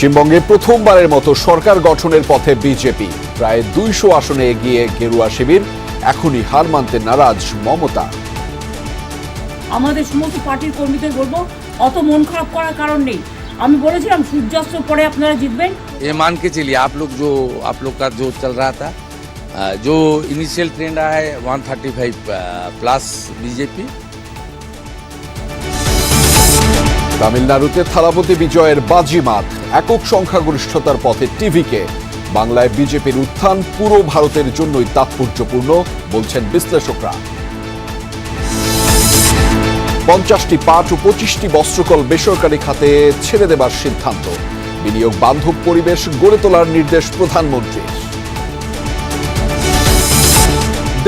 পশ্চিমবঙ্গে প্রথমবারের মতো সরকার গঠনের পথে বিজেপি। প্রায় 200 আসনে এগিয়ে গেরুয়া শিবির। এখনই হার মানতে নারাজ মমতা। আমাদের সমস্ত পার্টির কর্মীদের বলবো, অত মন খারাপ করার কারণ নেই। আমি বলেছিলাম সূর্যাস্ত পরে আপনারা জিতবেন। ये मान के चलिए आप लोग का जो चल रहा था, जो इनिशियल ट्रेंड आया है 135 प्लस बीजेपी। তামিলনাড়ুতে থালাপতি বিজয়ের বাজিমাত। একক সংখ্যাগরিষ্ঠতার পথে টিভিকে। বাংলায় বিজেপির উত্থান পুরো ভারতের জন্যই তাৎপর্যপূর্ণ বলছেন বিশ্লেষকরা। 50টি পাট ও 25টি বস্ত্রকল বেসরকারি খাতে ছেড়ে দেবার সিদ্ধান্ত। বিনিয়োগ বান্ধব পরিবেশ গড়ে তোলার নির্দেশ প্রধানমন্ত্রীর।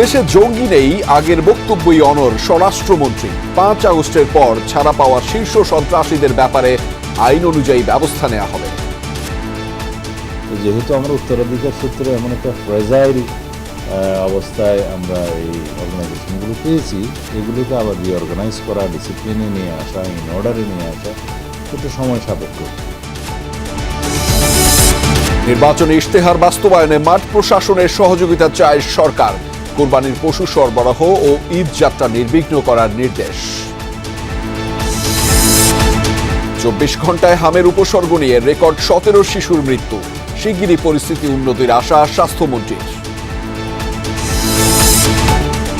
দেশে জঙ্গি নেই, আগের বক্তব্যই অনড় স্বরাষ্ট্রমন্ত্রী। 5 আগস্টের পর ছাড়া পাওয়া শীর্ষ সন্ত্রাসীদের ব্যাপারে আইন অনুযায়ী ব্যবস্থা নেওয়া হবে। যেহেতু আমরা উত্তরাধিকার সূত্রে এমন একটা ফ্রেজাইল অবস্থায় আমরা এই অর্গানাইজেশনগুলো পেয়েছি, এগুলোকে আবার রিঅর্গানাইজ করা, ডিসিপ্লিনে নিয়ে আসা, ইন অর্ডারে নিয়ে আসা একটু সময় সাপেক্ষ। নির্বাচনী ইশতেহার বাস্তবায়নে মাঠ প্রশাসনের সহযোগিতা চায় সরকার। কোরবানির পশু সরবরাহ ও ঈদ যাত্রা নির্বিঘ্ন করার নির্দেশ। 24 ঘন্টায় হামের উপসর্গ নিয়ে রেকর্ড 17 শিশুর মৃত্যু। শিগগিরই পরিস্থিতি উন্নতির আশা স্বাস্থ্যমন্ত্রীর।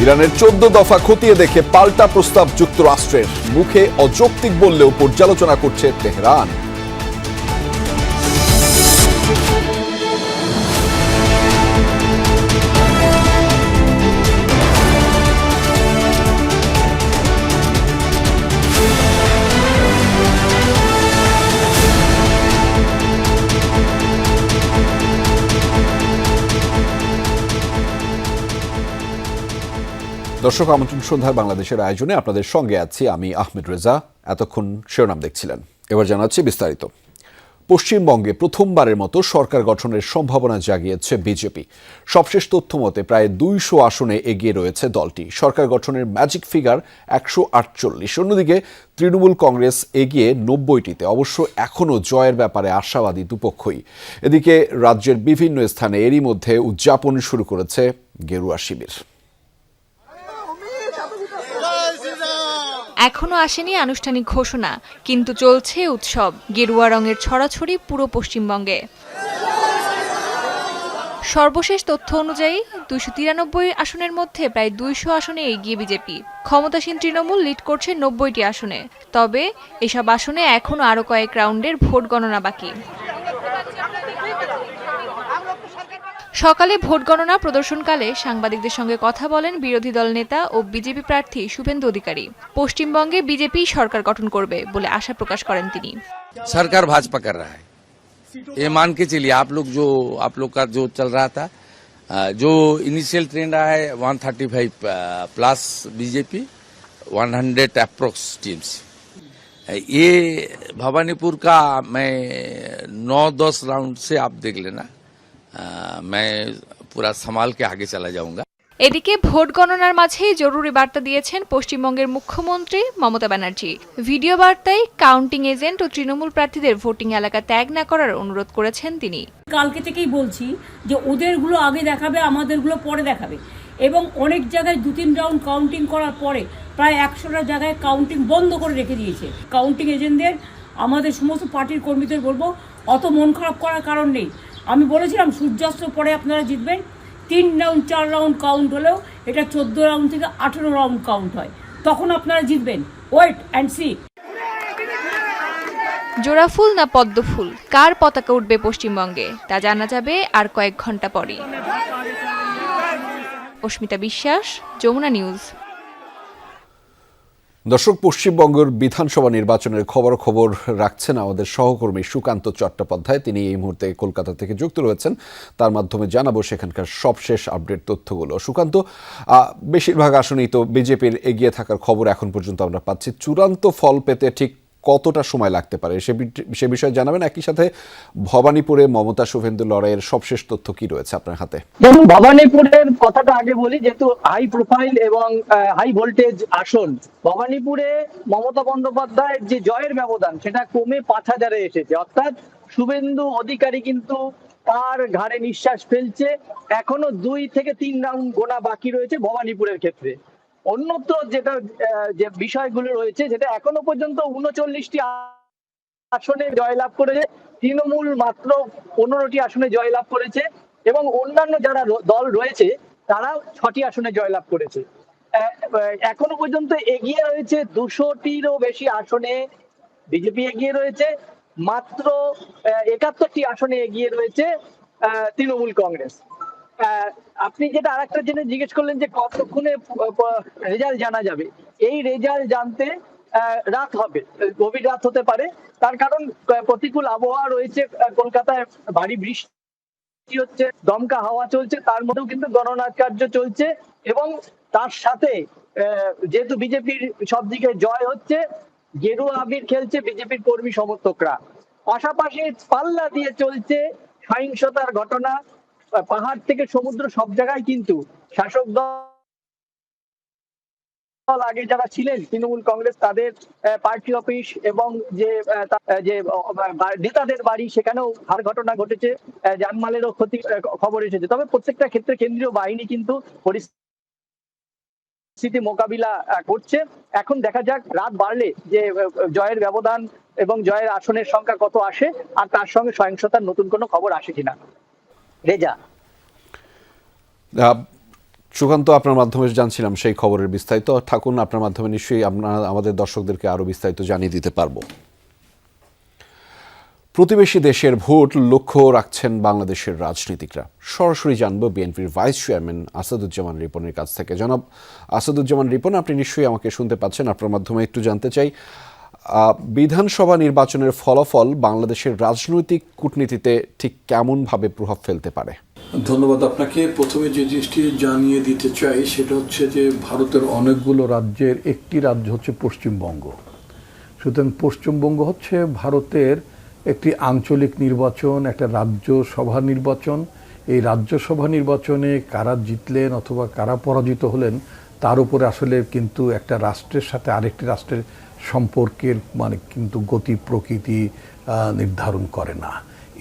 ইরানের 14 দফা খতিয়ে দেখে পাল্টা প্রস্তাব যুক্তরাষ্ট্রের। মুখে অযৌক্তিক বললেও পর্যালোচনা করছে তেহরান। দর্শক, আমন্ত্রণ সন্ধ্যার বাংলাদেশের আয়োজনে আপনাদের সঙ্গে আছি আমি আহমেদ রেজা। এতক্ষণ শিরোনাম দেখছিলেন, এবার জানাচ্ছি বিস্তারিত। পশ্চিমবঙ্গে প্রথমবারের মতো সরকার গঠনের সম্ভাবনা জাগিয়েছে বিজেপি। সবশেষ তথ্য মতে প্রায় 200 আসনে এগিয়ে রয়েছে দলটি। সরকার গঠনের ম্যাজিক ফিগার 148। অন্যদিকে তৃণমূল কংগ্রেস এগিয়ে 90টিতে। অবশ্য এখনও জয়ের ব্যাপারে আশাবাদী দুপক্ষই। এদিকে রাজ্যের বিভিন্ন স্থানে এরই মধ্যে উদযাপন শুরু করেছে গেরুয়া শিবির। এখনো আসেনি আনুষ্ঠানিক ঘোষণা, কিন্তু চলছে উৎসব। গেরুয়া রঙের ছড়াছড়ি পুরো পশ্চিমবঙ্গে। সর্বশেষ তথ্য অনুযায়ী 293 আসনের মধ্যে প্রায় 200 আসনে এগিয়ে বিজেপি। ক্ষমতাসীন তৃণমূল লিড করছে 90টি আসনে। তবে এসব আসনে এখনো আরো কয়েক রাউন্ডের ভোট গণনা বাকি। সকালে ভোট গণনা প্রদর্শনকালে সাংবাদিকদের সঙ্গে কথা বলেন বিরোধী দল নেতা ও বিজেপি প্রার্থী শুভেন্দু অধিকারী। পশ্চিমবঙ্গে বিজেপি সরকার গঠন করবে বলে আশা প্রকাশ করেন তিনি। सरकार भाजपा कर रहा है, ये मान के चलिए आप लोग का जो चल रहा था, जो इनिशियल ट्रेंड आया है 135 प्लस बीजेपी, 100 अप्रोक्स टीम्स। ये भवानीपुर का मैं 9-10 राउंड से आप देख लेना, मैं पूरा संभाल के आगे चला जाऊंगा। এদিকে ভোট গণনার মাঝেই জরুরি বার্তা দিয়েছেন পশ্চিমবঙ্গের মুখ্যমন্ত্রী মমতা ব্যানার্জি। ভিডিও বার্তায় কাউন্টিং এজেন্ট ও তৃণমূল প্রার্থীদের ভোটিং এলাকা ত্যাগ না করার অনুরোধ করেছেন তিনি। কালকে থেকেই বলছি যে ওদেরগুলো আগে দেখাবে, আমাদেরগুলো পরে দেখাবে। এবং অনেক জায়গায় 2-3 রাউন্ড কাউন্টিং করার পরে প্রায় 100টা জায়গায় কাউন্টিং বন্ধ করে রেখে দিয়েছে। কাউন্টিং এজেন্টদের, আমাদের সমস্ত পার্টির কর্মীদের বলবো, অত মন খারাপ করার কারণ নেই। আমি বলেছিলাম সূর্যাস্ত পরে আপনারা জিতবেন। 3 রাউন্ড 4 রাউন্ড কাউন্ট হলেও এটা 14 রাউন্ড থেকে 18 রাউন্ড কাউন্ট হয়, তখন আপনারা জিতবেন। Wait and C. জোড়াফুল না পদ্মফুল, কার পতাকা উঠবে পশ্চিমবঙ্গে তা জানা যাবে আর কয়েক ঘন্টা পরই। অস্মিতা বিশ্বাস, যমুনা নিউজ। দর্শক, পশ্চিমবঙ্গের বিধানসভা নির্বাচনের খবর রাখছেন আমাদের সহকর্মী সুকান্ত চট্টোপাধ্যায়। তিনি এই মুহূর্তে কলকাতা থেকে যুক্ত রয়েছেন। তার মাধ্যমে জানাবো সেখানকার সবশেষ আপডেট তথ্যগুলো। সুকান্ত, বেশিরভাগ আসনেই তো বিজেপির এগিয়ে থাকার খবর এখন পর্যন্ত আমরা পাচ্ছি। চূড়ান্ত ফল পেতে ঠিক কতটা সময় লাগতে পারে সে বিষয়ে জানাবেন। একই সাথে ভবানীপুরে মমতা শুভেন্দু লড়াইয়ের সবশেষ তথ্য কি রয়েছে আপনার হাতে? যেমন ভবানীপুরের কথাটা আগে বলি, যেহেতু হাই প্রোফাইল এবং হাই ভোল্টেজ আসন, ভবানীপুরে মমতা বন্দ্যোপাধ্যায়ের যে জয়ের ব্যবধান সেটা কমে 5000-এ এসেছে। অর্থাৎ শুভেন্দু অধিকারী কিন্তু তার ঘাড়ে নিঃশ্বাস ফেলছে। এখনো 2 থেকে 3 রাউন্ড গোনা বাকি রয়েছে ভবানীপুরের ক্ষেত্রে। অন্যত্র যেটা যে বিষয়গুলো রয়েছে, যেটা এখনো পর্যন্ত 39টি আসনে জয়লাভ করেছে, তৃণমূল মাত্র 15টি আসনে জয়লাভ করেছে, এবং অন্যান্য যারা দল রয়েছে তারা 6টি আসনে জয়লাভ করেছে। এখনো পর্যন্ত এগিয়ে রয়েছে 200টিরও বেশি আসনে বিজেপি এগিয়ে রয়েছে, মাত্র 71টি আসনে এগিয়ে রয়েছে তৃণমূল কংগ্রেস। আপনি যেটা আরেকটা জিনিস জিজ্ঞেস করলেন যে কতক্ষণে রেজাল্ট জানা যাবে, এই রেজাল্ট জানতে রাত হবে, গভীর রাত হতে পারে। তার কারণ প্রতিকূল আবহাওয়া রয়েছে, কলকাতায় ভারী বৃষ্টি হচ্ছে, দমকা হাওয়া চলছে, তার মধ্যেও কিন্তু গণনা কার্য চলছে, এবং তার সাথে যেহেতু বিজেপির সব দিকে জয় হচ্ছে, গেরুয়া আবির খেলছে বিজেপির কর্মী সমর্থকরা। পাশাপাশি পাল্লা দিয়ে চলছে সহিংসতার ঘটনা, পাহাড় থেকে সমুদ্র সব জায়গায় কিন্তু শাসক দল আগে যারা ছিলেন তৃণমূল কংগ্রেস, তাদের পার্টি অফিস এবং যে নেতাদের বাড়ি, সেখানেও হার ঘটনা ঘটেছে, জানমালেরও ক্ষতি খবর এসেছে। তবে প্রত্যেকটা ক্ষেত্রে কেন্দ্রীয় বাহিনী কিন্তু পরিস্থিতি মোকাবিলা করছে। এখন দেখা যাক রাত বাড়লে যে জয়ের ব্যবধান এবং জয়ের আসনের সংখ্যা কত আসে, আর তার সঙ্গে সহিংসতার নতুন কোনো খবর আসে কিনা। রেজা, সুকান্ত, আপনার মাধ্যমে জানছিলাম সেই খবরের বিস্তারিত। থাকুন, আপনার মাধ্যমে নিশ্চয়ই আমরা আমাদের দর্শকদেরকে আরও বিস্তারিত জানিয়ে দিতে পারবো। প্রতিবেশী দেশের ভোট লক্ষ্য রাখছেন বাংলাদেশের রাজনীতিকরা। সরাসরি জানবো বিএনপির ভাইস চেয়ারম্যান আসাদুজ্জামান রিপনের কাছ থেকে। জনাব আসাদুজ্জামান রিপন, আপনি নিশ্চয়ই আমাকে শুনতে পাচ্ছেন। আপনার মাধ্যমে একটু জানতে চাই, বিধানসভা নির্বাচনের ফলাফল বাংলাদেশের রাজনৈতিক কূটনীতিতে ঠিক কেমনভাবে প্রভাব ফেলতে পারে? ধন্যবাদ আপনাকে। প্রথমে যে জিনিসটি জানিয়ে দিতে চাই সেটা হচ্ছে যে ভারতের অনেকগুলো রাজ্যের একটি রাজ্য হচ্ছে পশ্চিমবঙ্গ। সুতরাং পশ্চিমবঙ্গ হচ্ছে ভারতের একটি আঞ্চলিক নির্বাচন, একটা রাজ্যসভা নির্বাচন। এই রাজ্যসভা নির্বাচনে কারা জিতলেন অথবা কারা পরাজিত হলেন তার উপরে আসলে কিন্তু একটা রাষ্ট্রের সাথে আরেকটি রাষ্ট্রের সম্পর্কের কিন্তু গতি প্রকৃতি নির্ধারণ করে না।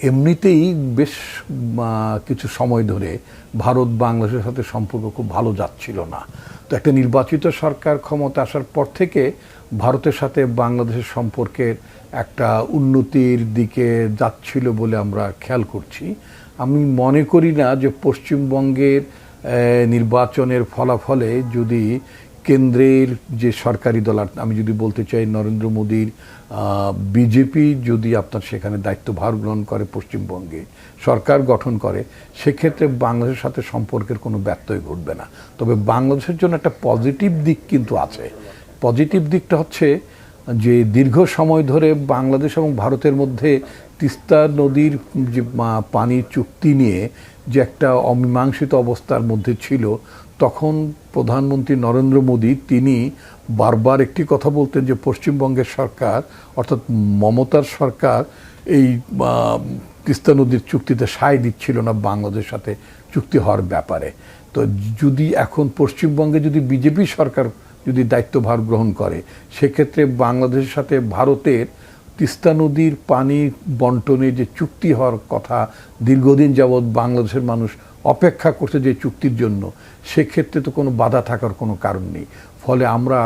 এমনিতেই বেশ কিছু সময় ধরে ভারত বাংলাদেশের সাথে সম্পর্ক খুব ভালো যাচ্ছিল না। তো একটা নির্বাচিত সরকার ক্ষমতা আসার পর থেকে ভারতের সাথে বাংলাদেশের সম্পর্কের একটা উন্নতির দিকে যাচ্ছিল বলে আমরা খেয়াল করছি। আমি মনে করি না যে পশ্চিমবঙ্গের নির্বাচনের ফলাফলে যদি কেন্দ্রের যে সরকারি দল, আমি যদি বলতে চাই নরেন্দ্র মোদীর বিজেপি যদি আপনার সেখানে দায়িত্বভার গ্রহণ করে, পশ্চিমবঙ্গে সরকার গঠন করে, সেক্ষেত্রে বাংলাদেশের সাথে সম্পর্কের কোনো ব্যত্যয় ঘটবে না। তবে বাংলাদেশের জন্য একটা পজিটিভ দিক কিন্তু আছে। পজিটিভ দিকটা হচ্ছে যে দীর্ঘ সময় ধরে বাংলাদেশ এবং ভারতের মধ্যে তিস্তা নদীর যে পানির চুক্তি নিয়ে যে একটা অমীমাংসিত অবস্থার মধ্যে ছিল, তখন প্রধানমন্ত্রী নরেন্দ্র মোদী তিনি বারবার একটি কথা বলতেন যে পশ্চিমবঙ্গের সরকার অর্থাৎ মমতার সরকার এই তিস্তা নদীর চুক্তিতে সায় দিচ্ছিল না বাংলাদেশের সাথে চুক্তি হওয়ার ব্যাপারে। তো যদি এখন পশ্চিমবঙ্গে যদি বিজেপি সরকার যদি দায়িত্বভার গ্রহণ করে, সেক্ষেত্রে বাংলাদেশের সাথে ভারতের তিস্তা নদীর পানি বন্টনে যে চুক্তি হওয়ার কথা দীর্ঘদিন যাবৎ বাংলাদেশের মানুষ অপেক্ষা করছে যে চুক্তির জন্য, সেক্ষেত্রে তো কোনো বাধা থাকার কোনো কারণ নেই। ফলে আমরা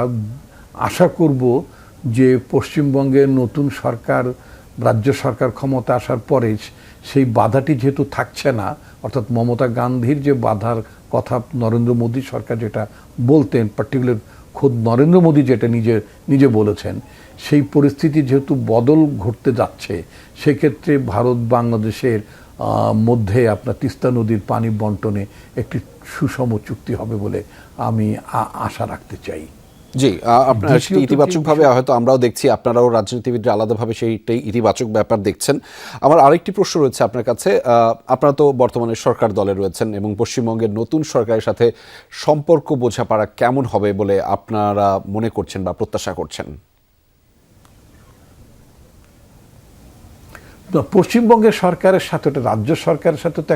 আশা করব যে পশ্চিমবঙ্গের নতুন সরকার, রাজ্য সরকার ক্ষমতা আসার পরে সেই বাধাটি যেহেতু থাকছে না, অর্থাৎ মমতা গান্ধীর যে বাধার কথা নরেন্দ্র মোদী সরকার যেটা বলতেন, পার্টিকুলার খোদ নরেন্দ্র মোদী যেটা নিজে বলেছেন, সেই পরিস্থিতি যেহেতু বদল ঘটতে যাচ্ছে, সেক্ষেত্রে ভারত বাংলাদেশের মধ্যে আপনার তিস্তা নদীর পানি বন্টনে একটি সুষম চুক্তি হবে বলে আমি আশা রাখতে চাই। জি, আপনারা ইতিবাচকভাবে হয়তো আমরাও দেখছি, আপনারাও রাজনীতিবিদরা আলাদাভাবে সেইটাই ইতিবাচক ব্যাপার দেখছেন। আমার আরেকটি প্রশ্ন রয়েছে আপনার কাছে। আপনারা তো বর্তমানে সরকার দলে রয়েছেন এবং পশ্চিমবঙ্গের নতুন সরকারের সাথে সম্পর্ক বোঝাপড়া কেমন হবে বলে আপনারা মনে করছেন বা প্রত্যাশা করছেন? পশ্চিমবঙ্গের সরকারের সাথে, রাজ্য সরকারের সাথে তো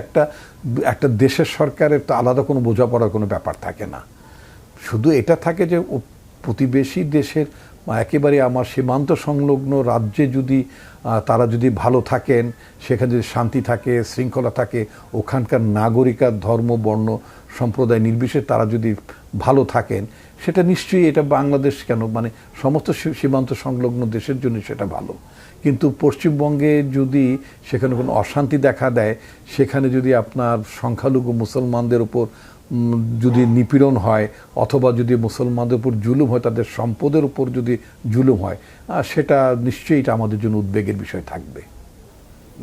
একটা দেশের সরকারের তো আলাদা কোনো বোঝাপড়ার কোনো ব্যাপার থাকে না। শুধু এটা থাকে যে প্রতিবেশী দেশের বা একেবারে আমার সীমান্ত সংলগ্ন রাজ্যে যদি তারা যদি ভালো থাকেন, সেখানে যদি শান্তি থাকে, শৃঙ্খলা থাকে, ওখানকার নাগরিকার ধর্ম বর্ণ সম্প্রদায় নির্বিশেষে তারা যদি ভালো থাকেন, সেটা নিশ্চয়ই এটা বাংলাদেশ কেন মানে সমস্ত সীমান্ত সংলগ্ন দেশের জন্য সেটা ভালো। কিন্তু পশ্চিমবঙ্গে যদি সেখানে কোনো অশান্তি দেখা দেয়, সেখানে যদি আপনার সংখ্যালঘু মুসলমানদের উপর যদি নিপীড়ন হয়, অথবা যদি মুসলমানদের উপর জুলুম হয়, তাদের সম্পদের উপর যদি জুলুম হয়, সেটা নিশ্চয়ই এটা আমাদের জন্য উদ্বেগের বিষয় থাকবে।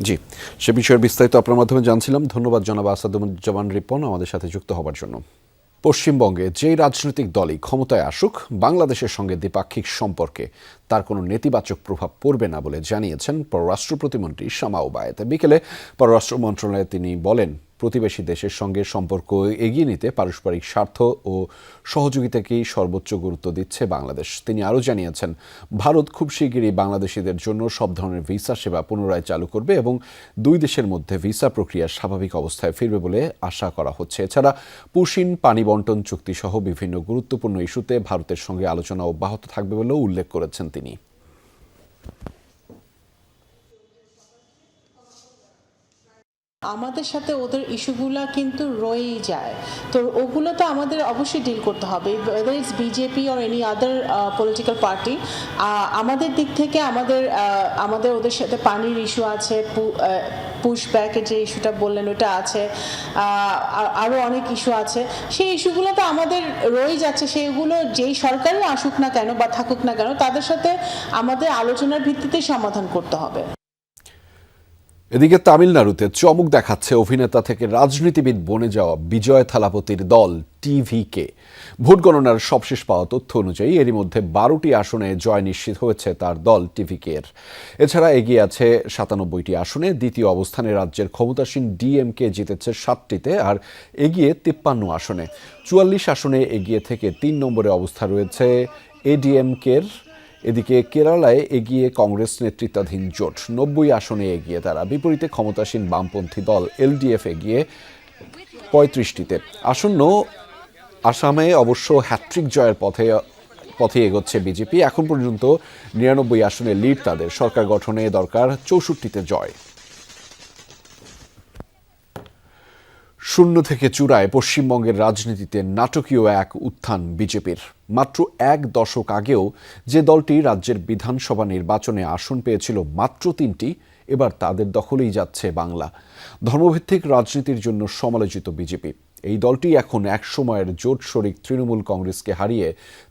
জি, সে বিষয়ের বিস্তারিত আপনার মাধ্যমে জানছিলাম। ধন্যবাদ জনাব আসাদুজ্জামান রিপন আমাদের সাথে যুক্ত হবার জন্য। পশ্চিমবঙ্গে যেই রাজনৈতিক দলই ক্ষমতায় আসুক, বাংলাদেশের সঙ্গে দ্বিপাক্ষিক সম্পর্কে তার কোনো নেতিবাচক প্রভাব পড়বে না বলে জানিয়েছেন পররাষ্ট্র প্রতিমন্ত্রী শামা ওবায়েদ। বিকেলে পররাষ্ট্র মন্ত্রণালয়ে তিনি বলেন, প্রতিবেশী দেশের সঙ্গে সম্পর্ক এগিয়ে নিতে পারস্পরিক স্বার্থ ও সহযোগিতাকেই সর্বোচ্চ গুরুত্ব দিচ্ছে বাংলাদেশ। তিনি আরও জানিয়েছেন, ভারত খুব শিগগিরই বাংলাদেশিদের জন্য সব ধরনের ভিসা সেবা পুনরায় চালু করবে এবং দুই দেশের মধ্যে ভিসা প্রক্রিয়া স্বাভাবিক অবস্থায় ফিরবে বলে আশা করা হচ্ছে। এছাড়া পুশিন পানি বন্টন চুক্তি সহ বিভিন্ন গুরুত্বপূর্ণ ইস্যুতে ভারতের সঙ্গে আলোচনা অব্যাহত থাকবে বলেও উল্লেখ করেছেন তিনি। আমাদের সাথে ওদের ইস্যুগুলো কিন্তু রয়েই যায়, তো ওগুলো তো আমাদের অবশ্যই ডিল করতে হবে, whether it's BJP or any other political party. আমাদের দিক থেকে আমাদের ওদের সাথে পানির ইস্যু আছে, পুশ ব্যাকের যে ইস্যুটা বললেন ওটা আছে, আরও অনেক ইস্যু আছে। সেই ইস্যুগুলো তো আমাদের রয়েই যাচ্ছে, সেগুলো যেই সরকারই আসুক না কেন বা থাকুক না কেন, তাদের সাথে আমাদের আলোচনার ভিত্তিতেই সমাধান করতে হবে। এদিকে তামিলনাড়ুতে চমক দেখাচ্ছে অভিনেতা থেকে রাজনীতিবিদ বনে যাওয়া বিজয় থালাপতির দল টিভিকে। ভোট গণনার সবশেষ পাওয়া তথ্য অনুযায়ী এরই মধ্যে 12টি আসনে জয় নিশ্চিত হয়েছে তার দল টিভিকে-এর। এছাড়া এগিয়ে আছে 97টি আসনে। দ্বিতীয় অবস্থানে রাজ্যের ক্ষমতাসীন ডিএমকে জিতেছে 7টিতে, আর এগিয়ে 53 আসনে। 44 আসনে এগিয়ে থেকে 3 নম্বরে অবস্থা রয়েছে এডিএমকে-এর। এদিকে কেরালায় এগিয়ে কংগ্রেস নেতৃত্বাধীন জোট, 90 আসনে এগিয়ে তারা। বিপরীতে ক্ষমতাসীন বামপন্থী দল এলডিএফ এগিয়ে 35টিতে। আসন্ন আসামে অবশ্য হ্যাট্রিক জয়ের পথে এগোচ্ছে বিজেপি। এখন পর্যন্ত 99 আসনে লিড তাদের। সরকার গঠনে দরকার 64তে জয়। শূন্য থেকে চূড়ায় পশ্চিমবঙ্গের রাজনীতিতে নাটকীয় এক উত্থান বিজেপির। মাত্র 1 দশক আগেও যে দলটি রাজ্যের বিধানসভা নির্বাচনে আসন পেয়েছিল মাত্র 3টি, এবার তাদের দখলেই যাচ্ছে বাংলা। ধর্মভিত্তিক রাজনীতির জন্য সমালোচিত বিজেপি এই দলটি এখন এক সময়ের জোট শরিক তৃণমূল কংগ্রেসকে হারিয়ে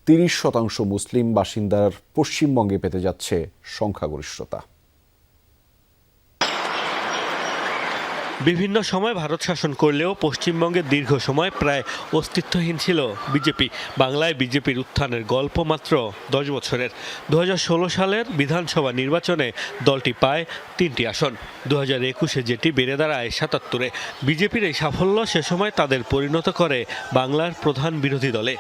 30% মুসলিম বাসিন্দার পশ্চিমবঙ্গে পেতে যাচ্ছে সংখ্যাগরিষ্ঠতা। বিভিন্ন সময় ভারত শাসন করলেও পশ্চিমবঙ্গে দীর্ঘ সময় প্রায় অস্তিত্বহীন ছিল বিজেপি। বাংলায় বিজেপির উত্থানের গল্প মাত্র 10 বছরের। 2016 সালের বিধানসভা নির্বাচনে দলটি পায় 3টি আসন। 2021-এ যেটি বেড়ে দাঁড়ায় 77-এ। বিজেপির এই সাফল্য সে সময় তাদের পরিণত করে বাংলার প্রধান বিরোধী দলে।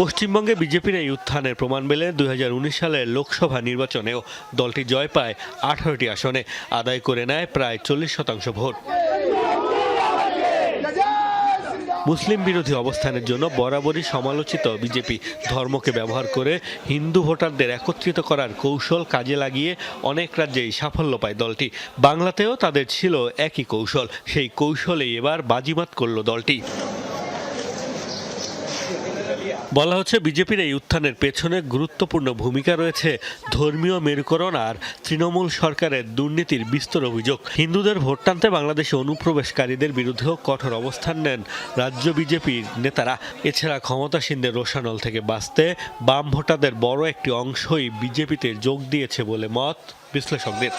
পশ্চিমবঙ্গে বিজেপির এই উত্থানের প্রমাণ মেলে 2019 সালের লোকসভা নির্বাচনেও। দলটি জয় পায় 18টি আসনে, আদায় করে নেয় প্রায় 40% ভোট। মুসলিম বিরোধী অবস্থানের জন্য বরাবরই সমালোচিত বিজেপি ধর্মকে ব্যবহার করে হিন্দু ভোটারদের একত্রিত করার কৌশল কাজে লাগিয়ে অনেক রাজ্যেই সাফল্য পায় দলটি। বাংলাতেও তাদের ছিল একই কৌশল। সেই কৌশলেই এবার বাজিমাত করল দলটি। বলা হচ্ছে বিজেপির এই উত্থানের পেছনে গুরুত্বপূর্ণ ভূমিকা রয়েছে ধর্মীয় মেরুকরণ আর তৃণমূল সরকারের দুর্নীতির বিস্তর অভিযোগ। হিন্দুদের ভোট টানতে বাংলাদেশে অনুপ্রবেশকারীদের বিরুদ্ধেও কঠোর অবস্থান নেন রাজ্য বিজেপির নেতারা। এছাড়া ক্ষমতাসীনদের রোষানল থেকে বাঁচতে বাম ভোটারদের বড় একটি অংশই বিজেপিতে যোগ দিয়েছে বলে মত বিশ্লেষকদের।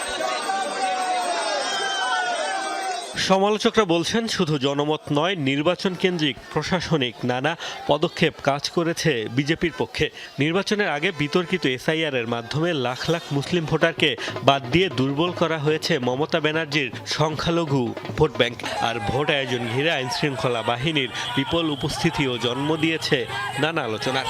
সমালোচকরা বলছেন, শুধু জনমত নয়, নির্বাচন কেন্দ্রিক প্রশাসনিক নানা পদক্ষেপ কাজ করেছে বিজেপির পক্ষে। নির্বাচনের আগে বিতর্কিত এসআইআর এর মাধ্যমে লাখ লাখ মুসলিম ভোটারকে বাদ দিয়ে দুর্বল করা হয়েছে মমতা ব্যানার্জির সংখ্যালঘু ভোট ব্যাংক। আর ভোট আয়োজন ঘিরে আইনশৃঙ্খলা বাহিনীর বিপুল উপস্থিতিও জন্ম দিয়েছে নানা আলোচনার।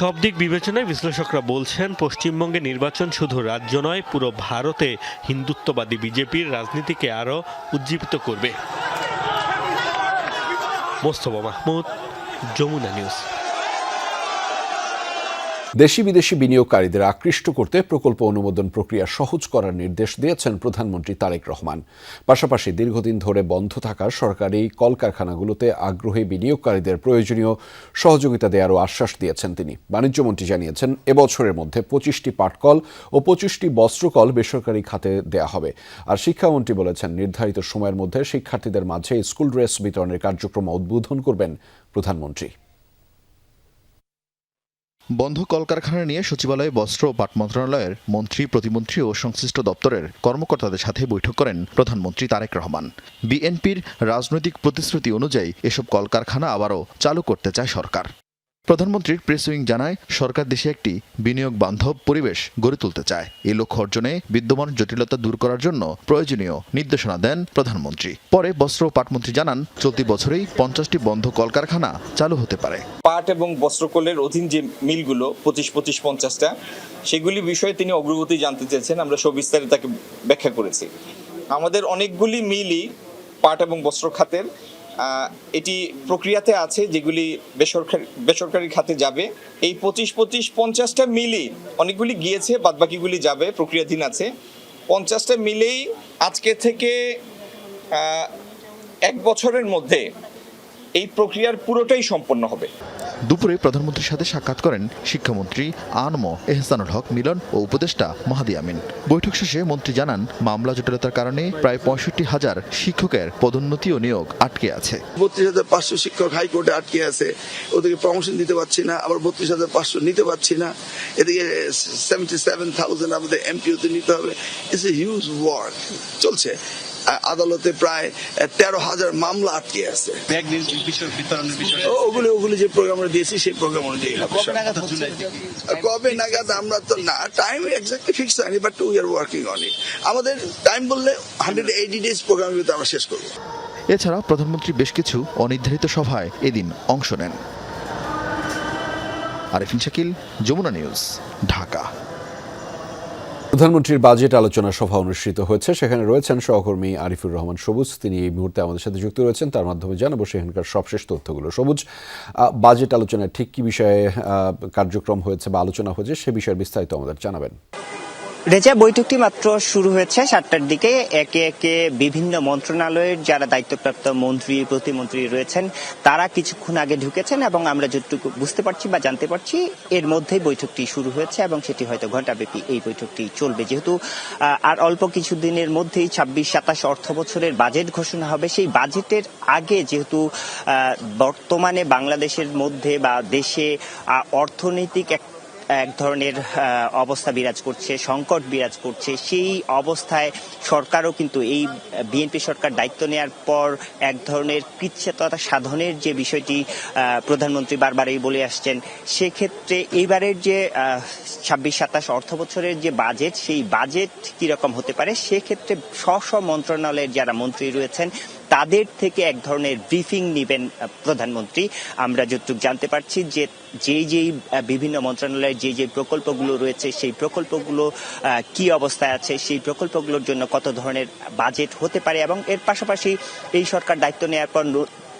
সব দিক বিবেচনায় বিশ্লেষকরা বলছেন, পশ্চিমবঙ্গে নির্বাচন শুধু রাজ্য নয়, পুরো ভারতে হিন্দুত্ববাদী বিজেপির রাজনীতিকে আরও উজ্জীবিত করবে। মোস্তফা মাহমুদ, যমুনা নিউজ। দেশি বিদেশি বিনিয়োগকারীদের আকৃষ্ট করতে প্রকল্প অনুমোদন প্রক্রিয়া সহজ করার নির্দেশ দিয়েছেন প্রধানমন্ত্রী তারেক রহমান। পাশাপাশি দীর্ঘদিন ধরে বন্ধ থাকা সরকারি কলকারখানাগুলোতে আগ্রহী বিনিয়োগকারীদের প্রয়োজনীয় সহযোগিতা দেওয়ারও আশ্বাস দিয়েছেন তিনি। বাণিজ্যমন্ত্রী জানিয়েছেন, এবছরের মধ্যে 25টি পাটকল ও 25টি বস্ত্রকল বেসরকারি খাতে দেয়া হবে। আর শিক্ষামন্ত্রী বলেছেন, নির্ধারিত সময়ের মধ্যে শিক্ষার্থীদের মাঝে স্কুল ড্রেস বিতরণের কার্যক্রম উদ্বোধন করবেন প্রধানমন্ত্রী। বন্ধ কলকারখানা নিয়ে সচিবালয়ে বস্ত্র ও পাট মন্ত্রণালয়ের মন্ত্রী, প্রতিমন্ত্রী ও সংশ্লিষ্ট দপ্তরের কর্মকর্তাদের সাথে বৈঠক করেন প্রধানমন্ত্রী তারেক রহমান। বিএনপির রাজনৈতিক প্রতিশ্রুতি অনুযায়ী এসব কলকারখানা আবারও চালু করতে চায় সরকার। প্রধানমন্ত্রীর প্রেস উইং জানায়, সরকার দেশে একটি বিনিয়োগ বান্ধব পরিবেশ গড়ে তুলতে চায়। এই লক্ষ্য অর্জনে বিদ্যমান জটিলতা দূর করার জন্য প্রয়োজনীয় নির্দেশনা দেন প্রধানমন্ত্রী। পরে বস্ত্র ও পাটমন্ত্রী জানান, চলতি বছরেই 50টি বন্ধ কলকারখানা চালু হতে পারে। পাট এবং বস্ত্রকলের অধীন যে মিলগুলো 25-50টা, সেগুলি বিষয়ে তিনি অগ্রগতি জানতে চেয়েছেন। আমরা সবিস্তারে তাকে ব্যাখ্যা করেছি। আমাদের অনেকগুলি মিলই পাট এবং বস্ত্র খাতের এটি প্রক্রিয়াতে আছে, যেগুলি বেসরকারি খাতে যাবে। এই 25-50টা মিলই অনেকগুলি গিয়েছে, বাদবাকিগুলি যাবে, প্রক্রিয়াধীন আছে। 50টা মিলেই আজকে থেকে 1 বছরের মধ্যে এই প্রক্রিয়ার পুরোটাই সম্পন্ন হবে। দুপুরে প্রধানমন্ত্রীর সাথে সাক্ষাৎ করেন শিক্ষামন্ত্রী আনম এহসানুল হক মিলন ও উপদেষ্টা মাহাদি আমিন। বৈঠক শেষে মন্ত্রী জানান, মামলা জটিলতার কারণে প্রায় 65,000 শিক্ষকের পদোন্নতি ও নিয়োগ আটকে আছে। 32,500 শিক্ষক হাইকোর্টে আটকে আছে, ওদেরকে প্রমোশন দিতে পারছি না, আবার 32,500 নিতে পারছি না। এদিকে 77,000 আমাদের এমপিওতে নিতে হবে। ইটস এ হিউজ ওয়ার্ক চলছে। আদালতে প্রায় 13,000 মামলা আটকে আছে। ওগুলি যে প্রোগ্রাম দিয়েছি সেই প্রোগ্রাম অনুযায়ী কবে নাগাদ আমরা তো না টাইম এক্স্যাক্টলি ফিক্স হয়নি, but we are working on it. আমাদের টাইম বললে 180 ডেজ প্রোগ্রামের ভিতরে আমরা শেষ করব। এছাড়া প্রধানমন্ত্রী বেশ কিছু অনির্ধারিত সভায় এদিন অংশ নেন। আরিফিন শাকিল, যমুনা নিউজ, ঢাকা। প্রধানমন্ত্রীর বাজেট আলোচনা সভা অনুষ্ঠিত হয়েছে। সেখানে রয়েছেন সহকর্মী আরিফুর রহমান সবুজ। তিনি এই মুহূর্তে আমাদের সাথে যুক্ত রয়েছেন। তার মাধ্যমে জানাবো সেখানকার সবশেষ তথ্যগুলো। সবুজ, বাজেট আলোচনায় ঠিক কি বিষয়ে কার্যক্রম হয়েছে বা আলোচনা হয়েছে সে বিষয়ে বিস্তারিত আমাদের জানাবেন। রেজা, বৈঠকটি মাত্র শুরু হয়েছে 7টার দিকে। একে একে বিভিন্ন মন্ত্রণালয়ের যারা দায়িত্বপ্রাপ্ত মন্ত্রী, প্রতিমন্ত্রী রয়েছেন তারা কিছুক্ষণ আগে ঢুকেছেন এবং আমরা যতটুকু বুঝতে পারছি বা জানতে পারছি এর মধ্যেই বৈঠকটি শুরু হয়েছে এবং সেটি হয়তো ঘণ্টাব্যাপী এই বৈঠকটি চলবে। যেহেতু আর অল্প কিছুদিনের মধ্যেই 26-27 অর্থ বছরের বাজেট ঘোষণা হবে, সেই বাজেটের আগে যেহেতু বর্তমানে বাংলাদেশের মধ্যে বা দেশে অর্থনৈতিক এক ধরনের অবস্থা বিরাজ করছে, সংকট বিরাজ করছে, সেই অবস্থায় সরকারও কিন্তু এই বিএনপি সরকার দায়িত্ব নেওয়ার পর এক ধরনের কৃচ্ছ্রতা সাধনের যে বিষয়টি প্রধানমন্ত্রী বারবারই বলে আসছেন, সেক্ষেত্রে এইবারের যে 26-27 অর্থ বছরের যে বাজেট, সেই বাজেট কিরকম হতে পারে সেক্ষেত্রে স্ব মন্ত্রণালয়ের যারা মন্ত্রী রয়েছেন তাদের থেকে এক ধরনের ব্রিফিং নেবেন প্রধানমন্ত্রী। আমরা যতটুকু জানতে পারছি যে যেই বিভিন্ন মন্ত্রণালয়ের যে প্রকল্পগুলো রয়েছে সেই প্রকল্পগুলো কি অবস্থায় আছে, সেই প্রকল্পগুলোর জন্য কত ধরনের বাজেট হতে পারে এবং এর পাশাপাশি এই সরকার দায়িত্ব নেওয়ার পর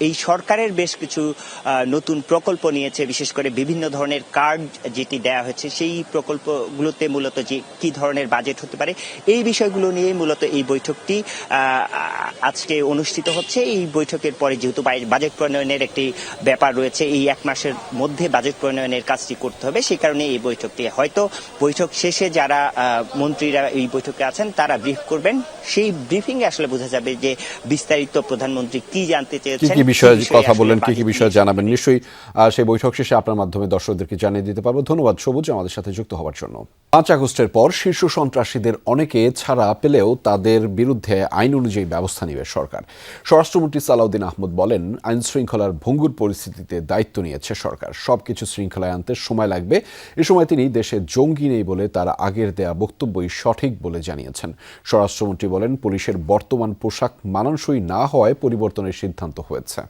এই সরকারের বেশ কিছু নতুন প্রকল্প নিয়েছে, বিশেষ করে বিভিন্ন ধরনের কার্ড যেটি দেওয়া হয়েছে সেই প্রকল্পগুলোতে মূলত যে কি ধরনের বাজেট হতে পারে এই বিষয়গুলো নিয়ে মূলত এই বৈঠকটি আজকে অনুষ্ঠিত হচ্ছে। এই বৈঠকের পরে যেহেতু বাজেট প্রণয়নের একটি ব্যাপার রয়েছে, এই 1 মাসের মধ্যে বাজেট প্রণয়নের কাজটি করতে হবে, সেই কারণে এই বৈঠকটি হয়তো বৈঠক শেষে যারা মন্ত্রীরা এই বৈঠকে আছেন তারা ব্রিফ করবেন। সেই ব্রিফিং এ আসলে বোঝা যাবে যে বিস্তারিত প্রধানমন্ত্রী কি জানতে চেয়েছেন, বিষয়ে কথা বললেন, কি কি বিষয়ে জানাবেন। নিশ্চয়ই সেই বৈঠক শেষে আপনার মাধ্যমে দর্শকদেরকে জানিয়ে দিতে পারবো। ধন্যবাদ সবুজ আমাদের সাথে যুক্ত হওয়ার জন্য। 5 আগস্টের পর শীর্ষ সন্ত্রাসীদের অনেকে ছাড়া পেলেও তাদের বিরুদ্ধে আইন অনুযায়ী ব্যবস্থা নেবে সরকার। স্বরাষ্ট্রমন্ত্রী সালাউদ্দিন আহমদ বলেন, আইন শৃঙ্খলার ভঙ্গুর পরিস্থিতিতে দায়িত্ব নিয়েছে সরকার, সবকিছু শৃঙ্খলায় আনতে সময় লাগবে। এ সময় তিনি দেশে জঙ্গি নেই বলে তার আগের দেয়া বক্তব্যই সঠিক বলে জানিয়েছেন। স্বরাষ্ট্রমন্ত্রী বলেন, পুলিশের বর্তমান পোশাক মানানসই না হওয়ায় পরিবর্তনের সিদ্ধান্ত হয়েছে।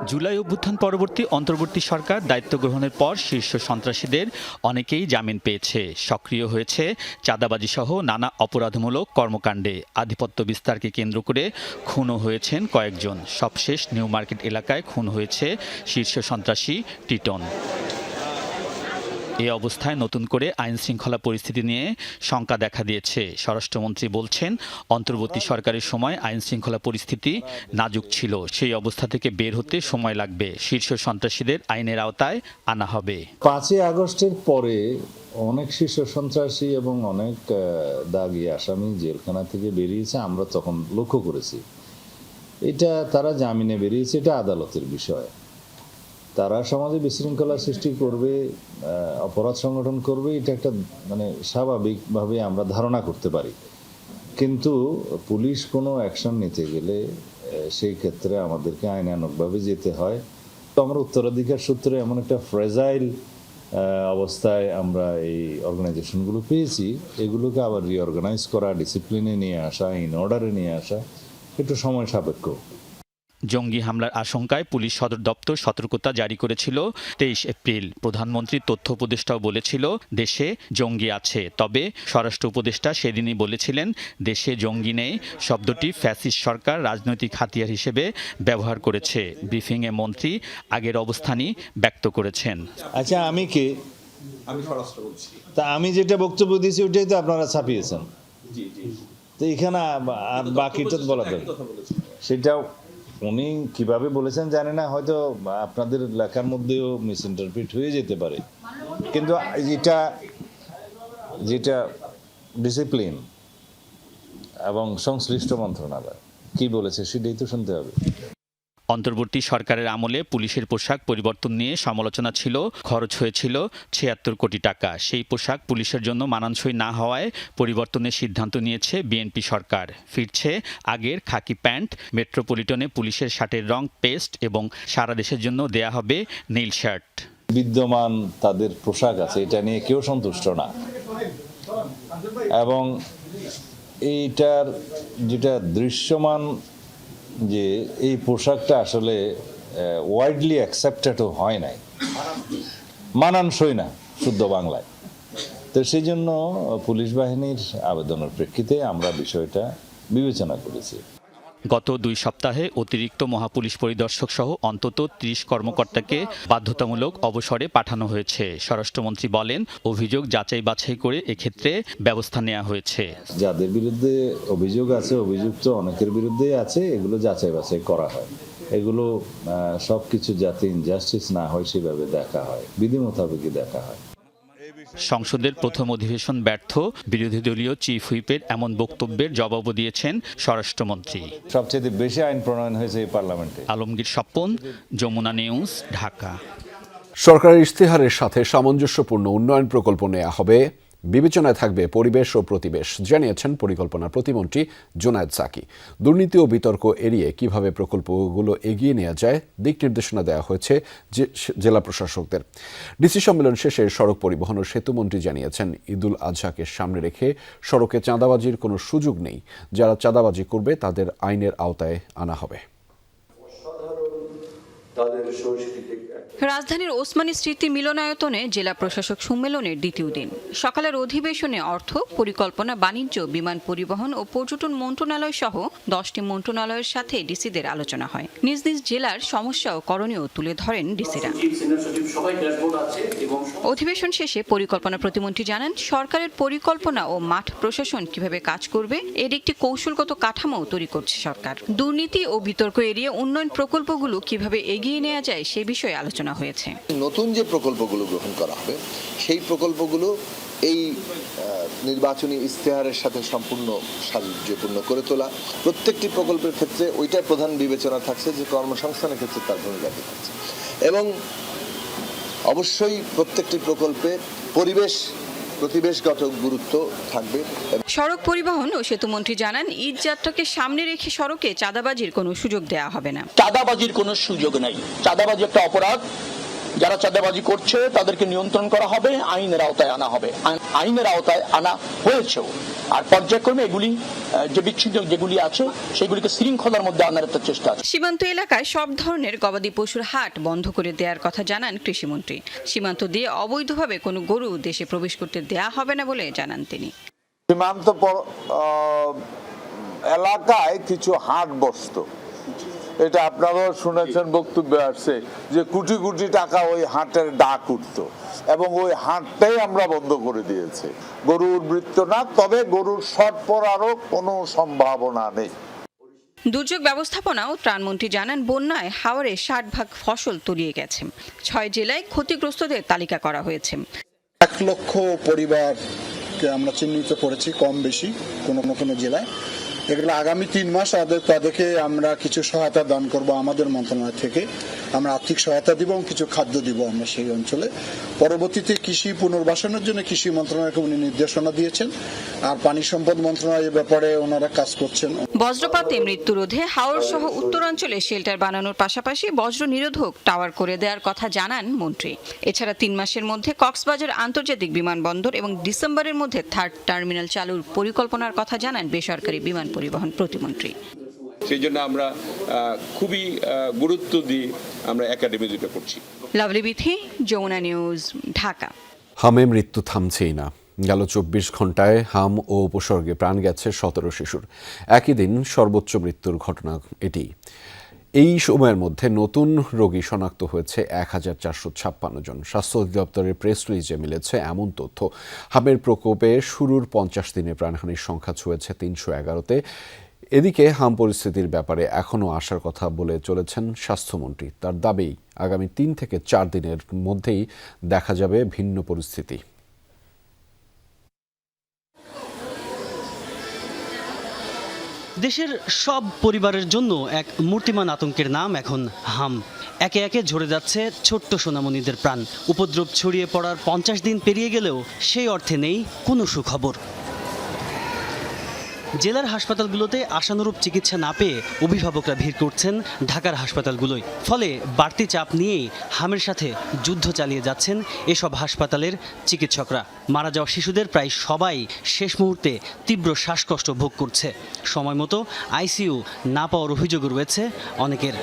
জুলাই অভ্যুত্থান পরবর্তী অন্তর্বর্তী সরকার দায়িত্ব গ্রহণের পর শীর্ষ সন্ত্রাসীদের অনেকেই জামিন পেয়েছে। সক্রিয় হয়েছে চাঁদাবাজি সহ নানা অপরাধমূলক কর্মকাণ্ডে। আধিপত্য বিস্তারকে কেন্দ্র করে খুনও হয়েছেন কয়েকজন। সবশেষ নিউ মার্কেট এলাকায় খুন হয়েছে শীর্ষ সন্ত্রাসী টিটন। এই অবস্থায় নতুন করে আইন শৃঙ্খলা পরিস্থিতি নিয়ে শঙ্কা দেখা দিয়েছে। স্বরাষ্ট্রমন্ত্রী বলছেন, অন্তর্বর্তী সরকারের সময় আইন শৃঙ্খলা পরিস্থিতি নাজুক ছিল। সেই অবস্থা থেকে বের হতে সময় লাগবে। শীর্ষ সন্ত্রাসীদের আইনের আওতায় আনা হবে। 5ই আগস্টের পরে অনেক শীর্ষ সন্ত্রাসী এবং অনেক দাগী আসামি জেলখানা থেকে বেরিয়েছে, আমরা তখন লক্ষ্য করেছি। এটা তারা জামিনে বেরিয়েছে, এটা আদালতের বিষয়। তারা সমাজে বিশৃঙ্খলা সৃষ্টি করবে, অপরাধ সংগঠন করবে, এটা একটা স্বাভাবিকভাবে আমরা ধারণা করতে পারি। কিন্তু পুলিশ কোনো অ্যাকশন নিতে গেলে সেই ক্ষেত্রে আমাদেরকে আইনানুগভাবে যেতে হয়। তো আমরা উত্তরাধিকার সূত্রে এমন একটা ফ্রেজাইল অবস্থায় আমরা এই অর্গানাইজেশনগুলো পেয়েছি, এগুলোকে আবার রিঅর্গানাইজ করা, ডিসিপ্লিনে নিয়ে আসা, ইন অর্ডারে নিয়ে আসা একটু সময় সাপেক্ষ। জঙ্গি হামলার আশঙ্কায় পুলিশ সদর দপ্তর সতর্কতা জারি করেছিল 23 এপ্রিল। প্রধানমন্ত্রী তথ্য উপদেষ্টাও বলেছিল দেশে জঙ্গি আছে। তবে স্বরাষ্ট্র উপদেষ্টা সেদিনই বলেছিলেন দেশে জঙ্গি নেই। শব্দটি ফ্যাসিস্ট সরকার রাজনৈতিক হাতিয়ার হিসেবে ব্যবহার করেছে। ব্রিফিংয়ে মন্ত্রী আগের অবস্থানই ব্যক্ত করেছেন। আচ্ছা, আমি কে? আমি স্বরাষ্ট্র বলছি। তা আমি যেটা বক্তব্য দিয়েছি ওটাই তো আপনারা ছাপিয়েছেন। তো এখানে আর বাকিটা বলা দরকার। সেটাও উনি কিভাবে বলেছেন জানি না, হয়তো আপনাদের লেখার মধ্যেও মিস ইন্টারপ্রিট হয়ে যেতে পারে। কিন্তু যেটা ডিসিপ্লিন এবং সংশ্লিষ্ট মন্ত্রণালয় কি বলেছে সেটাই তো শুনতে হবে। অন্তর্বর্তী সরকারের আমলে পুলিশের পোশাক পরিবর্তন নিয়ে সমালোচনা ছিল। খরচ হয়েছিল 76 কোটি টাকা। সেই পোশাক পুলিশের জন্য মানানসই না হওয়ায় পরিবর্তনের সিদ্ধান্ত নিয়েছে বিএনপি সরকার। ফিরছে আগের খাকি প্যান্ট। মেট্রোপলিটনে পুলিশের শার্টের রং পেস্ট এবং সারা দেশের জন্য দেয়া হবে নীল শার্ট। বিদ্যমান তাদের পোশাক আছে, এটা নিয়ে কেউ সন্তুষ্ট না। এবং এইটার যেটা দৃশ্যমান যে এই পোশাকটা আসলে ওয়াইডলি অ্যাকসেপ্টেডও হয় নাই, মানানসই না শুদ্ধ বাংলায়। তো সেই জন্য পুলিশ বাহিনীর আবেদনের প্রেক্ষিতে আমরা বিষয়টা বিবেচনা করেছি। গত 2 সপ্তাহে অতিরিক্ত মহাপুলিশ পরিদর্শক সহ অন্তত 30 কর্মকর্তাকে বাধ্যতামূলক অবসরে পাঠানো হয়েছে। স্বরাষ্ট্রমন্ত্রী বলেন, অভিযোগ যাচাই বাছাই করে এক্ষেত্রে ব্যবস্থা নেওয়া হয়েছে। যাদের বিরুদ্ধে অভিযোগ আছে, অভিযুক্ত অনেকের বিরুদ্ধেই আছে, এগুলো যাচাই বাছাই করা হয়। এগুলো সবকিছু যাতে ইনজাস্টিস না হয় সেভাবে দেখা হয়, বিধি মোতাবেকই দেখা হয়। সংসদের প্রথম অধিবেশন ব্যর্থ, বিরোধী দলীয় চিফ হুইপের এমন বক্তব্যের জবাবও দিয়েছেন স্বরাষ্ট্রমন্ত্রী। সবচেয়ে বেশি আইন প্রণয়ন হয়েছে এই পার্লামেন্টে। আলমগীর স্বপন, যমুনা নিউজ, ঢাকা। সরকারের ইশতেহারের সাথে সামঞ্জস্যপূর্ণ উন্নয়ন প্রকল্প নেওয়া হবে, বিবেচনায় থাকবে পরিবেশ ও প্রতিবেশ, জানিয়েছেন পরিকল্পনা প্রতিমন্ত্রী জোনায়েদ সাকি। দুর্নীতি ও বিতর্ক এড়িয়ে কিভাবে প্রকল্পগুলো এগিয়ে নেওয়া যায় দিক নির্দেশনা দেওয়া হয়েছে জেলা প্রশাসকদের। ডিসি সম্মেলন শেষে সড়ক পরিবহন ও সেতুমন্ত্রী জানিয়েছেন, ঈদুল আজহাকে সামনে রেখে সড়কে চাঁদাবাজির কোনো সুযোগ নেই। যারা চাঁদাবাজি করবে তাদের আইনের আওতায় আনা হবে। রাজধানীর ওসমানী স্মৃতি মিলনায়তনে জেলা প্রশাসক সম্মেলনের দ্বিতীয় দিন সকালের অধিবেশনে অর্থ, পরিকল্পনা, বাণিজ্য, বিমান পরিবহন ও পর্যটন মন্ত্রণালয় সহ 10টি মন্ত্রণালয়ের সাথে ডিসিদের আলোচনা হয়। নিজ নিজ জেলার সমস্যা ও করণীয় তুলে ধরেন ডিসিরা। অধিবেশন শেষে পরিকল্পনা প্রতিমন্ত্রী জানান, সরকারের পরিকল্পনা ও মাঠ প্রশাসন কিভাবে কাজ করবে এর একটি কৌশলগত কাঠামো তৈরি করছে সরকার। দুর্নীতি ও বিতর্ক এড়িয়ে উন্নয়ন প্রকল্পগুলো কিভাবে এগিয়ে নেওয়া যায় সে বিষয়ে আলোচনা হয়েছে। নতুন যে প্রকল্পগুলো গ্রহণ করা হবে সেই প্রকল্পগুলো এই নির্বাচনী ইশতেহারের সাথে সম্পূর্ণ সামঞ্জস্যপূর্ণ করে তোলা। প্রত্যেকটি প্রকল্পের ক্ষেত্রে ওইটার প্রধান বিবেচনা থাকছে যে কর্মসংস্থানের ক্ষেত্রে তার ভূমিকা থাকছে এবং অবশ্যই প্রত্যেকটি প্রকল্পে পরিবেশগত গুরুত্ব থাকবে। সড়ক পরিবহন ও সেতুমন্ত্রী জানান, ঈদ যাত্রাকে সামনে রেখে সড়কে চাঁদাবাজির কোনো সুযোগ দেওয়া হবে না। চাঁদাবাজির কোনো সুযোগ নেই। চাঁদাবাজি একটা অপরাধ। যারা চাঁদাবাজি করছে তাদেরকে নিয়ন্ত্রণ করা হবে, আইনের আওতায় আনা হবে। আইনের আওতায় আনা হয়েছেও। আর পর্যায়ক্রমে এগুলি যে বিচ্ছিন্ন যেগুলি আছে সেগুলিকে শৃঙ্খলার মধ্যে আনার একটা চেষ্টা আছে। সীমান্ত এলাকায় সব ধরনের গবাদি পশুর হাট বন্ধ করে দেওয়ার কথা জানান কৃষিমন্ত্রী। সীমান্ত দিয়ে অবৈধভাবে কোনো গরু দেশে প্রবেশ করতে দেয়া হবে না বলে জানান তিনি। সীমান্ত এলাকায় কিছু হাট বসত, এটা আপনারাও শুনেছেন, বক্তব্যে আসছে যে কোটি কোটি টাকা ওই হাটের ডাক উঠত, এবং ওই হাটটাই আমরা বন্ধ করে দিয়েছি। গরুর মৃত্যু না, তবে গরুর শর্ট পড়ারও কোনো সম্ভাবনা নেই। দুর্যোগ ব্যবস্থাপনা ও ত্রাণমন্ত্রী জানান, বন্যায় হাওরে 60% ফসল তলিয়ে গেছে। 6 জেলায় ক্ষতিগ্রস্তদের তালিকা করা হয়েছে। 1 লক্ষ পরিবারকে আমরা চিহ্নিত করেছি, কম বেশি কোনো জেলায়। এগুলো আগামী 3 মাস তাদেরকে আমরা কিছু সহায়তা দান করব আমাদের মন্ত্রণালয় থেকে। আমরা আর্থিক সহায়তা দিব এবং কিছু খাদ্য দিব আমরা সেই অঞ্চলে। পরবর্তীতে কৃষি পুনর্বাসনের জন্য কৃষি মন্ত্রণালয়কে উনি নির্দেশনা দিয়েছেন, আর পানি সম্পদ মন্ত্রণালয় এ ব্যাপারে ওনারা কাজ করছেন। বজ্রপাতে মৃত্যু রোধে হাওর সহ উত্তরাঞ্চলে শেল্টার বানানোর পাশাপাশি বজ্র নিরোধক টাওয়ার করে দেওয়ার কথা জানান মন্ত্রী। এছাড়া 3 মাসের মধ্যে কক্সবাজার আন্তর্জাতিক বিমানবন্দর এবং ডিসেম্বরের মধ্যে 3rd টার্মিনাল চালুর পরিকল্পনার কথা জানান বেসরকারি বিমান পরিবহন প্রতিমন্ত্রী। সেই জন্য আমরা খুবই গুরুত্ব দিয়ে আমরা একাডেমি যেটা করছি। লাভলি বিথি, যমুনা নিউজ, ঢাকা। হামে মৃত্যু থামছেই না। গেল 24 ঘন্টায় হাম ও উপসর্গে প্রাণ গেছে 17 শিশুর। একই দিন সর্বোচ্চ মৃত্যুর ঘটনা এটি। এই সময়ের মধ্যে নতুন রোগী শনাক্ত হয়েছে 1456 জন। স্বাস্থ্য অধিদপ্তরের প্রেস রিলিজে মিলেছে এমন তথ্য। হামের প্রকোপে শুরুর 50 দিনে প্রাণহানির সংখ্যা ছুঁয়েছে 311-তে। এদিকে হাম পরিস্থিতির ব্যাপারে এখনও আসার কথা বলে চলেছেন স্বাস্থ্যমন্ত্রী। তার দাবি, আগামী 3 থেকে 4 দিনের মধ্যেই দেখা যাবে ভিন্ন পরিস্থিতি। দেশের সব পরিবারের জন্য এক মূর্তিমান আতঙ্কের নাম এখন হাম। একে একে ঝরে যাচ্ছে ছোট্ট সোনামণিদের প্রাণ। উপদ্রব ছড়িয়ে পড়ার 50 দিন পেরিয়ে গেলেও সেই অর্থে নেই কোনো সুখবর। জেলার হাসপাতালগুলোতে আশানুরূপ চিকিৎসা না পেয়ে অভিভাবকরা ভিড় করছেন ঢাকার হাসপাতালগুলোয়। ফলে বাড়তি চাপ নিয়েই হামের সাথে যুদ্ধ চালিয়ে যাচ্ছেন এসব হাসপাতালের চিকিৎসকরা। মারা যাওয়া শিশুদের প্রায় সবাই শেষ মুহূর্তে তীব্র শ্বাসকষ্ট ভোগ করছে। সময় মতো আইসিইউ না পাওয়ার অভিযোগ রয়েছে অনেকের।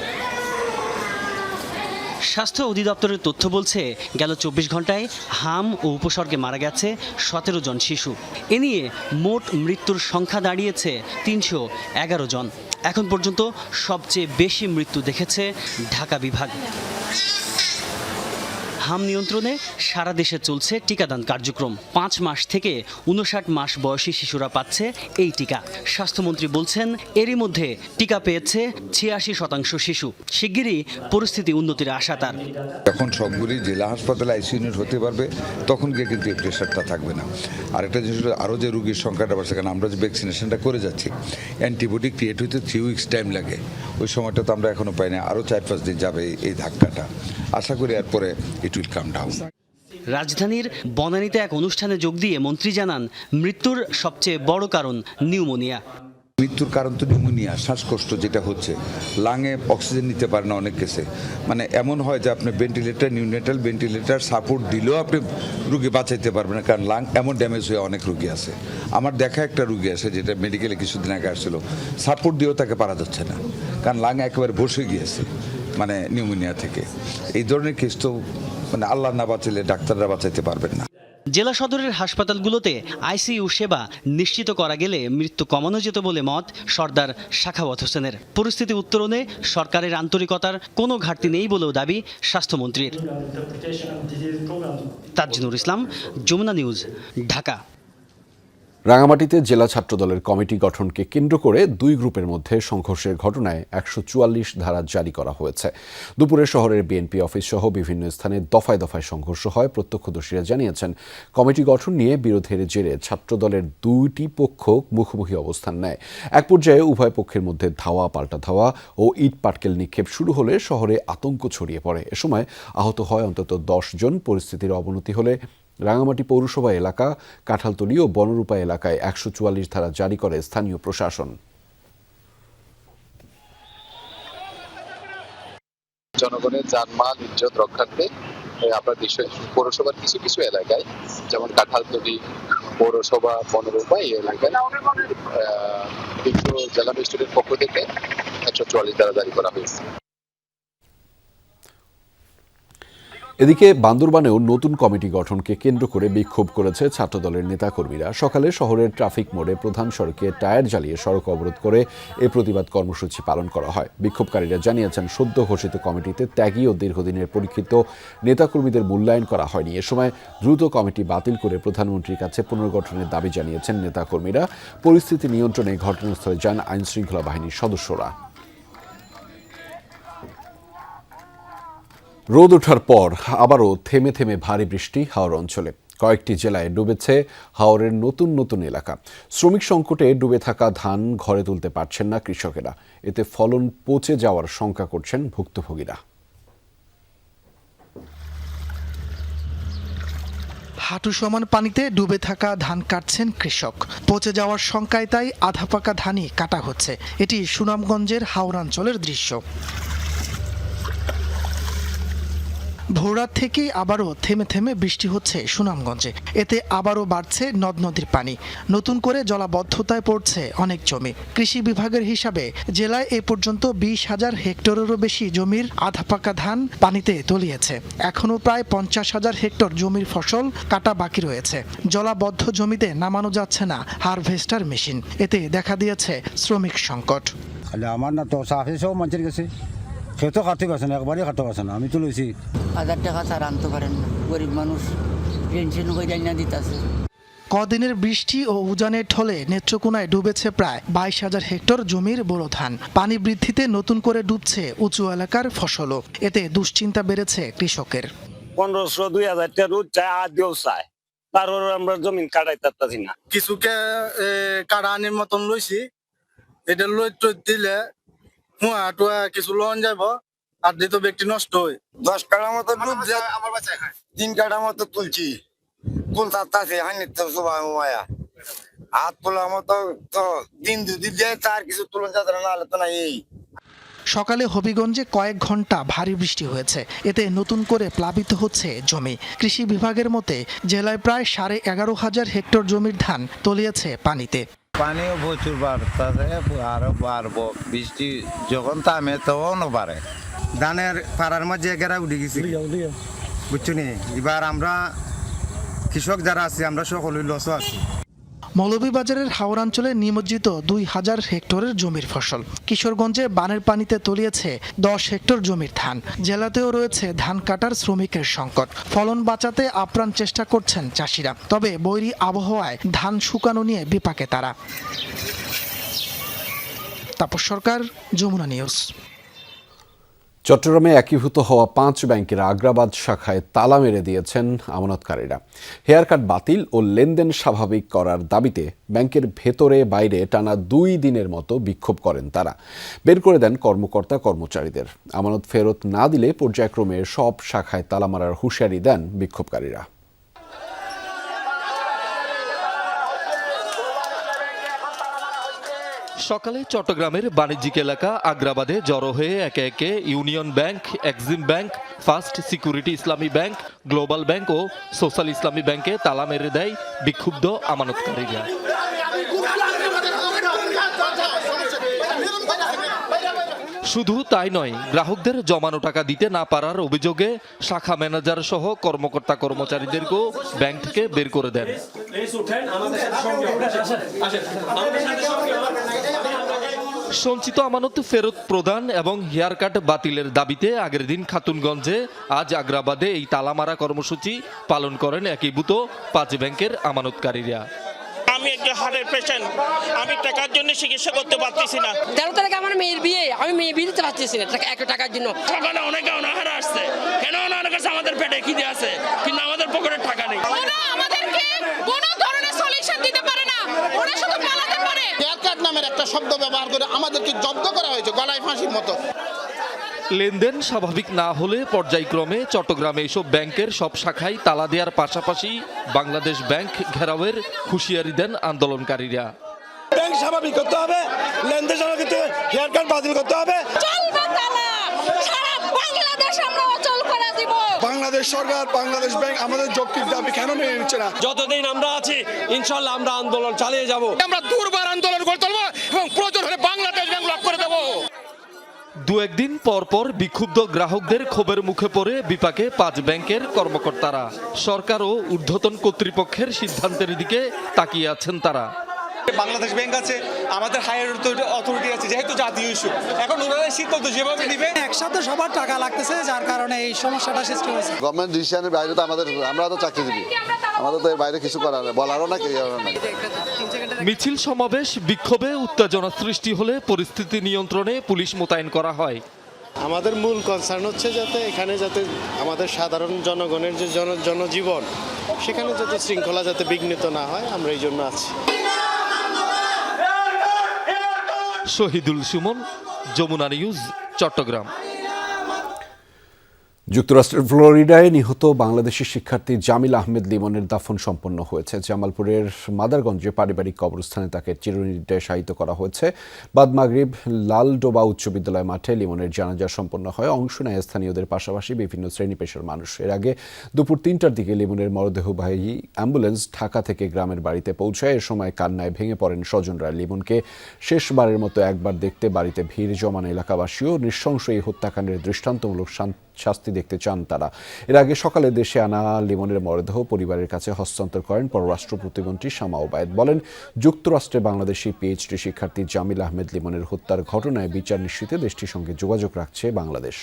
স্বাস্থ্য অধিদপ্তরের তথ্য বলছে, গেল 24 ঘন্টায় হাম ও উপসর্গে মারা গেছে 17 জন শিশু। এ নিয়ে মোট মৃত্যুর সংখ্যা দাঁড়িয়েছে 311 জন। এখন পর্যন্ত সবচেয়ে বেশি মৃত্যু দেখেছে ঢাকা বিভাগ। হাম নিয়ন্ত্রণে সারা দেশে চলছে টিকাদান কার্যক্রম। 5 মাস থেকে 59 মাস বয়সী শিশুরা পাচ্ছে এই টিকা। স্বাস্থ্যমন্ত্রী বলছেন, এরই মধ্যে টিকা পেয়েছে 86% শিশু। শিগগিরই পরিস্থিতি উন্নতির আশা তার। যখন সবগুলি জেলা হাসপাতালে আইসিইউ ইউনিট হতে পারবে, তখন গিয়ে কিন্তু এই প্রেশারটা থাকবে না। আর একটা জিনিস, আরও যে রোগীর সংখ্যাটা বাড়ছে, কারণ আমরা যে ভ্যাকসিনেশনটা করে যাচ্ছি, অ্যান্টিবডি ক্রিয়েট হইতে 3 উইকস টাইম লাগে। ওই সময়টা তো আমরা এখনো পাই না, আরও 4-5 দিন যাবে এই ধাক্কাটা। আশা করি এরপরে ইট উইল কাম ডাউন। রাজধানীর বনানীতে এক অনুষ্ঠানে যোগ দিয়ে মন্ত্রী জানান, মৃত্যুর সবচেয়ে বড় কারণ নিউমোনিয়া। মৃত্যুর কারণ তো নিউমোনিয়া, শ্বাসকষ্ট যেটা হচ্ছে। লাঙে অক্সিজেন নিতে পারে না অনেক কেসে। মানে এমন হয় যে আপনি ভেন্টিলেটর, নিউনেটাল ভেন্টিলেটর সাপোর্ট দিলেও আপনি রুগী বাঁচাইতে পারবেন না, কারণ লাং এমন ড্যামেজ হয়ে অনেক রুগী আছে। আমার দেখা একটা রুগী আছে যেটা মেডিকেলে কিছুদিন আগে আসছিল, সাপোর্ট দিয়েও তাকে পারা যাচ্ছে না, কারণ লাং একেবারে বসে গিয়েছে মানে নিউমোনিয়া থেকে। এই ধরনের কেস তো মানে আল্লাহ না বাঁচালে ডাক্তাররা বাঁচাইতে পারবেন না। জেলা সদরের হাসপাতালগুলোতে আইসিইউ সেবা নিশ্চিত করা গেলে মৃত্যু কমানো যেত বলে মত সর্দার সাখাওয়াত হোসেনের। পরিস্থিতি উত্তরণে সরকারের আন্তরিকতার কোনো ঘাটতি নেই বলেও দাবি স্বাস্থ্যমন্ত্রীর। তাজনুর ইসলাম, যমুনা নিউজ, ঢাকা। রাঙামাটিতে জেলা ছাত্রদলের কমিটি গঠনকে কেন্দ্র করে 2 গ্রুপের মধ্যে সংঘর্ষের ঘটনায় 144 ধারা জারি করা হয়েছে। দুপুরে শহরের বিএনপি অফিস সহ বিভিন্ন স্থানে দফায় দফায় সংঘর্ষ হয়। প্রত্যক্ষদর্শীরা জানিয়েছেন, কমিটি গঠন নিয়ে বিরোধের জেরে ছাত্রদলের 2টি পক্ষ মুখোমুখি অবস্থান নেয়। এক পর্যায়ে উভয় পক্ষের মধ্যে ধাওয়া পাল্টা ধাওয়া ও ইট পাটকেল নিক্ষেপ শুরু হলে শহরে আতঙ্ক ছড়িয়ে পড়ে। এ সময় আহত হয় অন্তত 10 জন। পরিস্থিতির অবনতি হলে রাঙামাটি পৌরসভা এলাকা, কাঁঠালতলী ও বনরূপা এলাকায় 144 ধারা জারি করে স্থানীয় প্রশাসন। জনগণের জানমাল ইজ্জত রক্ষার্থে আপনার পৌরসভার কিছু কিছু এলাকায়, যেমন কাঁঠালতলী পৌরসভা বনরূপা এই এলাকায় কিছু জেলা ম্যাজিস্ট্রেটের পক্ষ থেকে 144 ধারা জারি করা হয়েছে। এদিকে বান্দরবানেও নতুন কমিটি গঠনকে কেন্দ্র করে বিক্ষোভ করেছে ছাত্রদলের নেতাকর্মীরা। সকালে শহরের ট্রাফিক মোড়ে প্রধান সড়কে টায়ার জ্বালিয়ে সড়ক অবরোধ করে এ প্রতিবাদ কর্মসূচি পালন করা হয়। বিক্ষোভকারীরা জানিয়েছেন সদ্য ঘোষিত কমিটিতে ত্যাগী ও দীর্ঘদিনের পরীক্ষিত নেতাকর্মীদের মূল্যায়ন করা হয়নি। এ সময় দ্রুত কমিটি বাতিল করে প্রধানমন্ত্রীর কাছে পুনর্গঠনের দাবি জানিয়েছেন নেতাকর্মীরা। পরিস্থিতি নিয়ন্ত্রণে ঘটনাস্থলে যান আইনশৃঙ্খলা বাহিনীর সদস্যরা। রোদ ওঠার পর আবারও থেমে থেমে ভারী বৃষ্টি হাওড় অঞ্চলে। কয়েকটি জেলায় ডুবেছে হাওড়ের নতুন নতুন এলাকা। শ্রমিক সংকটে ডুবে থাকা ধান ঘরে তুলতে পারছেন না কৃষকেরা। এতে ফলন পচে যাওয়ার শঙ্কা করছেন ভুক্তভোগীরা। হাঁটু সমান পানিতে ডুবে থাকা ধান কাটছেন কৃষক। পচে যাওয়ার শঙ্কায় তাই আধা পাকা ধানই কাটা হচ্ছে। এটি সুনামগঞ্জের হাওড়াঞ্চলের দৃশ্য। ভোররাত থেকেই আবারও থেমে থেমে বৃষ্টি হচ্ছে সুনামগঞ্জে। এতে আবারও বাড়ছে নদ নদীর পানি। নতুন করে জলাবদ্ধতায় পড়ছে অনেক জমি। কৃষি বিভাগের হিসাবে জেলায় এ পর্যন্ত 20,000 হেক্টরেরও বেশি জমির আধা পাকা ধান পানিতে তলিয়েছে। এখনও প্রায় 50,000 হেক্টর জমির ফসল কাটা বাকি রয়েছে। জলাবদ্ধ জমিতে নামানো যাচ্ছে না হারভেস্টার মেশিন। এতে দেখা দিয়েছে শ্রমিক সংকট। আমার না তো সাফে সব মানুষের কাছে কেউ তো খাতে পারছে না, একবারই খাতে পারছে না। আমি তো লইছি 1000 টাকা ছাড়া আনতে পারেন না, গরিব মানুষ পেনশন হয়ে না দিতেছে। কদিনের বৃষ্টি ও উজানের ঠলে নেত্রকোনায় ডুবেছে প্রায় 22,000 হেক্টর জমির বোরো ধান। পানি বৃদ্ধিতে নতুন করে ডুবছে উঁচু এলাকার ফসলও। এতে দুশ্চিন্তা বেড়েছে কৃষকের। 1500-2000 টাকা রোদ চায়, আদিও চায়, তারপর আমরা জমিন কাটাইতে পারতাছি না। কিছুকে কাটা আনির মতন লইছি, এটা লই দিলে কিছু লোন যাব আর দিত ব্যক্তি নষ্ট হয়। 10 কাঠা মতো ডুব যায়, 3 কাঠা মতো তুলছি, তুলতে হানি তো সবাই মায়া হাত তোলার মতো তো দিন দুদি দেয়, তার কিছু তুলন যাতে না হলে তো না। এই সকালে হবিগঞ্জে কয়েক ঘন্টা ভারী বৃষ্টি হয়েছে। এতে নতুন করে প্লাবিত হচ্ছে জমি। কৃষি বিভাগের মতে জেলায় প্রায় 11,500 হেক্টর জমির ধান তলিয়েছে পানিতে। পানিও প্রচুর বাড়তেছে, আরো বাড়বো। বৃষ্টি যখন থামে তখন বাড়ে। ধানের পাড়ার মাঝে গেরা উঠে গেছি, বুঝছো নি। এবার আমরা কৃষক যারা আছি আমরা সকলেই লসও আছি। মৌলভীবাজারের হাওড়াঞ্চলে নিমজ্জিত 2,000 হেক্টরের জমির ফসল। কিশোরগঞ্জে বানের পানিতে তলিয়েছে 10 হেক্টর জমির ধান। জেলাতেও রয়েছে ধান কাটার শ্রমিকের সংকট। ফলন বাঁচাতে আপ্রাণ চেষ্টা করছেন চাষিরা। তবে বৈরী আবহাওয়ায় ধান শুকানো নিয়ে বিপাকে তারা। তাপস সরকার, যমুনা নিউজ। চট্টগ্রামে একীভূত হওয়া 5 ব্যাংকের আগ্রাবাদ শাখায় তালা মেরে দিয়েছেন আমানতকারীরা। হেয়ার কাট বাতিল ও লেনদেন স্বাভাবিক করার দাবিতে ব্যাংকের ভেতরে বাইরে টানা 2 দিনের মতো বিক্ষোভ করেন তারা। বের করে দেন কর্মকর্তা কর্মচারীদের। আমানত ফেরত না দিলে পর্যায়ক্রমে সব শাখায় তালা মারার হুঁশিয়ারি দেন বিক্ষোভকারীরা। সকালে চট্টগ্রামের বাণিজ্যিক এলাকা আগ্রাবাদে জড়ো হয়ে একে একে union bank, Exim bank, first security ইসলামী ব্যাংক, গ্লোবাল ব্যাংক ও সোশ্যাল ইসলামী ব্যাংকে তালা মেরে দেয় বিক্ষুব্ধ আমানতকারীরা। শুধু তাই নয়, গ্রাহকদের জমানো টাকা দিতে না পারার অভিযোগে শাখা ম্যানেজার সহ কর্মকর্তা কর্মচারীদেরকেও ব্যাংক থেকে বের করে দেন। সঞ্চিত আমানত ফেরত প্রদান এবং হেয়ার কাট বাতিলের দাবিতে আগের দিন খাতুনগঞ্জে, আজ আগ্রাবাদে এই তালামারা কর্মসূচি পালন করেন একীভূত 5 ব্যাংকের আমানতকারীরা। আমি একটা হার্টের পেশেন্ট, আমি টাকার জন্য চিকিৎসা করতে পারতেছি না। 13 তারিখে আমার মেয়ের বিয়ে, আমি মেয়ে বিয়ে দিতে পারতেছি না 1 টাকার জন্য। সকালে অনেকে অনাহারে আসছে, কেন অনাহারের কাছে আমাদের পেটে খিদে আছে, কিন্তু আমাদের পকেটে টাকা নেই। ওরা আমাদেরকে কোনো ধরনের সলিউশন দিতে পারে না, ওরা শুধু পালাতে পারে। হেয়ার কাট নামের একটা শব্দ ব্যবহার করে আমাদেরকে জব্দ করা হয়েছে গলায় ফাঁসির মতো। লেনদেন স্বাভাবিক না হলে পর্যায়ক্রমে চট্টগ্রামে এসব ব্যাংকের সব শাখায় তালা দেওয়ার পাশাপাশি বাংলাদেশ ব্যাংক ঘেরাওয়ের হুঁশিয়ারি দেন আন্দোলনকারীরা। ব্যাংক স্বাভাবিক করতে হবে, লেনদেন স্বাভাবিক করতে হবে, হেয়ার কাট বাতিল করতে হবে। চলবে তালা, সারা বাংলাদেশ আমরা অচল করে দিব। বাংলাদেশ সরকার, বাংলাদেশ ব্যাংক আমাদের যৌক্তিক দাবি কেন মেনে নিচ্ছে না? যতদিন আমরা আছি ইনশাল্লাহ আমরা আন্দোলন চালিয়ে যাব। আমরা দুর্বার আন্দোলন করে তুলবো এবং প্রয়োজন হলে বাংলাদেশ ব্যাংক লক করে দেবো। দু একদিন পর পর বিক্ষুব্ধ গ্রাহকদের ক্ষোভের মুখে পড়ে বিপাকে 5 ব্যাংকের কর্মকর্তারা। সরকার ও ঊর্ধ্বতন কর্তৃপক্ষের সিদ্ধান্তের দিকে তাকিয়ে আছেন তারা। বাংলাদেশ ব্যাংক আছে, আমাদের হায়ার অথরিটি আছে, যেহেতু জাতীয় ইস্যু, এখন ওনারা সিদ্ধান্ত যেভাবে নেবে একসাথে সবার টাকা লাগতেছে, যার কারণে এই সমস্যাটা সৃষ্টি হয়েছে। গভর্নমেন্ট ডিসিশনের বাইরে তো আমরা তো চাকরিজীবী, আমাদের তো এর বাইরে কিছু করার নেই, বলারও না কেউ নাই। মিছিল সমাবেশ বিক্ষোভে উত্তেজনা সৃষ্টি হলে পরিস্থিতি নিয়ন্ত্রণে পুলিশ মোতায়েন করা হয়। আমাদের মূল কনসার্ন হচ্ছে যাতে এখানে যাতে আমাদের সাধারণ জনগণের যে জনজীবন, সেখানে যাতে শৃঙ্খলা যাতে বিঘ্নিত না হয়, আমরা এই জন্য আছি। শহীদুল সুমন, যমুনা নিউজ, চট্টগ্রাম। যুক্তরাষ্ট্রের ফ্লোরিডায় নিহত বাংলাদেশি শিক্ষার্থী জামিল আহমেদ লিমনের দাফন সম্পন্ন হয়েছে। জামালপুরের মাদারগঞ্জে পারিবারিক কবরস্থানে তাকে চিরনিদ্রায় শায়িত করা হয়েছে। বাদ মাগরিব লালডোবা উচ্চ বিদ্যালয় মাঠে লিমনের জানাজা সম্পন্ন হয়। অংশ নেয় স্থানীয়দের পাশাপাশি বিভিন্ন শ্রেণী পেশার মানুষ। এর আগে দুপুর 3টার দিকে লিমনের মরদেহবাহী অ্যাম্বুলেন্স ঢাকা থেকে গ্রামের বাড়িতে পৌঁছায়। এ সময় কান্নায় ভেঙে পড়েন স্বজনরা। লিমনকে শেষবারের মতো একবার দেখতে বাড়িতে ভিড় জমান এলাকাবাসীও। নৃশংস এই হত্যাকাণ্ডের দৃষ্টান্তমূলক শাস্তি দেখতে চান তারা। এর আগে সকালে দেশে আনা লিমনের মরদেহ পরিবারের কাছে হস্তান্তর করেন পররাষ্ট্র প্রতিমন্ত্রী শামা ওবায়েদ। বলেন, যুক্তরাষ্ট্রে বাংলাদেশি পিএইচডি শিক্ষার্থী জামিল আহমেদ লিমনের হত্যার ঘটনায় বিচার নিশ্চিতে দেশটির সঙ্গে যোগাযোগ রাখছে বাংলাদেশ।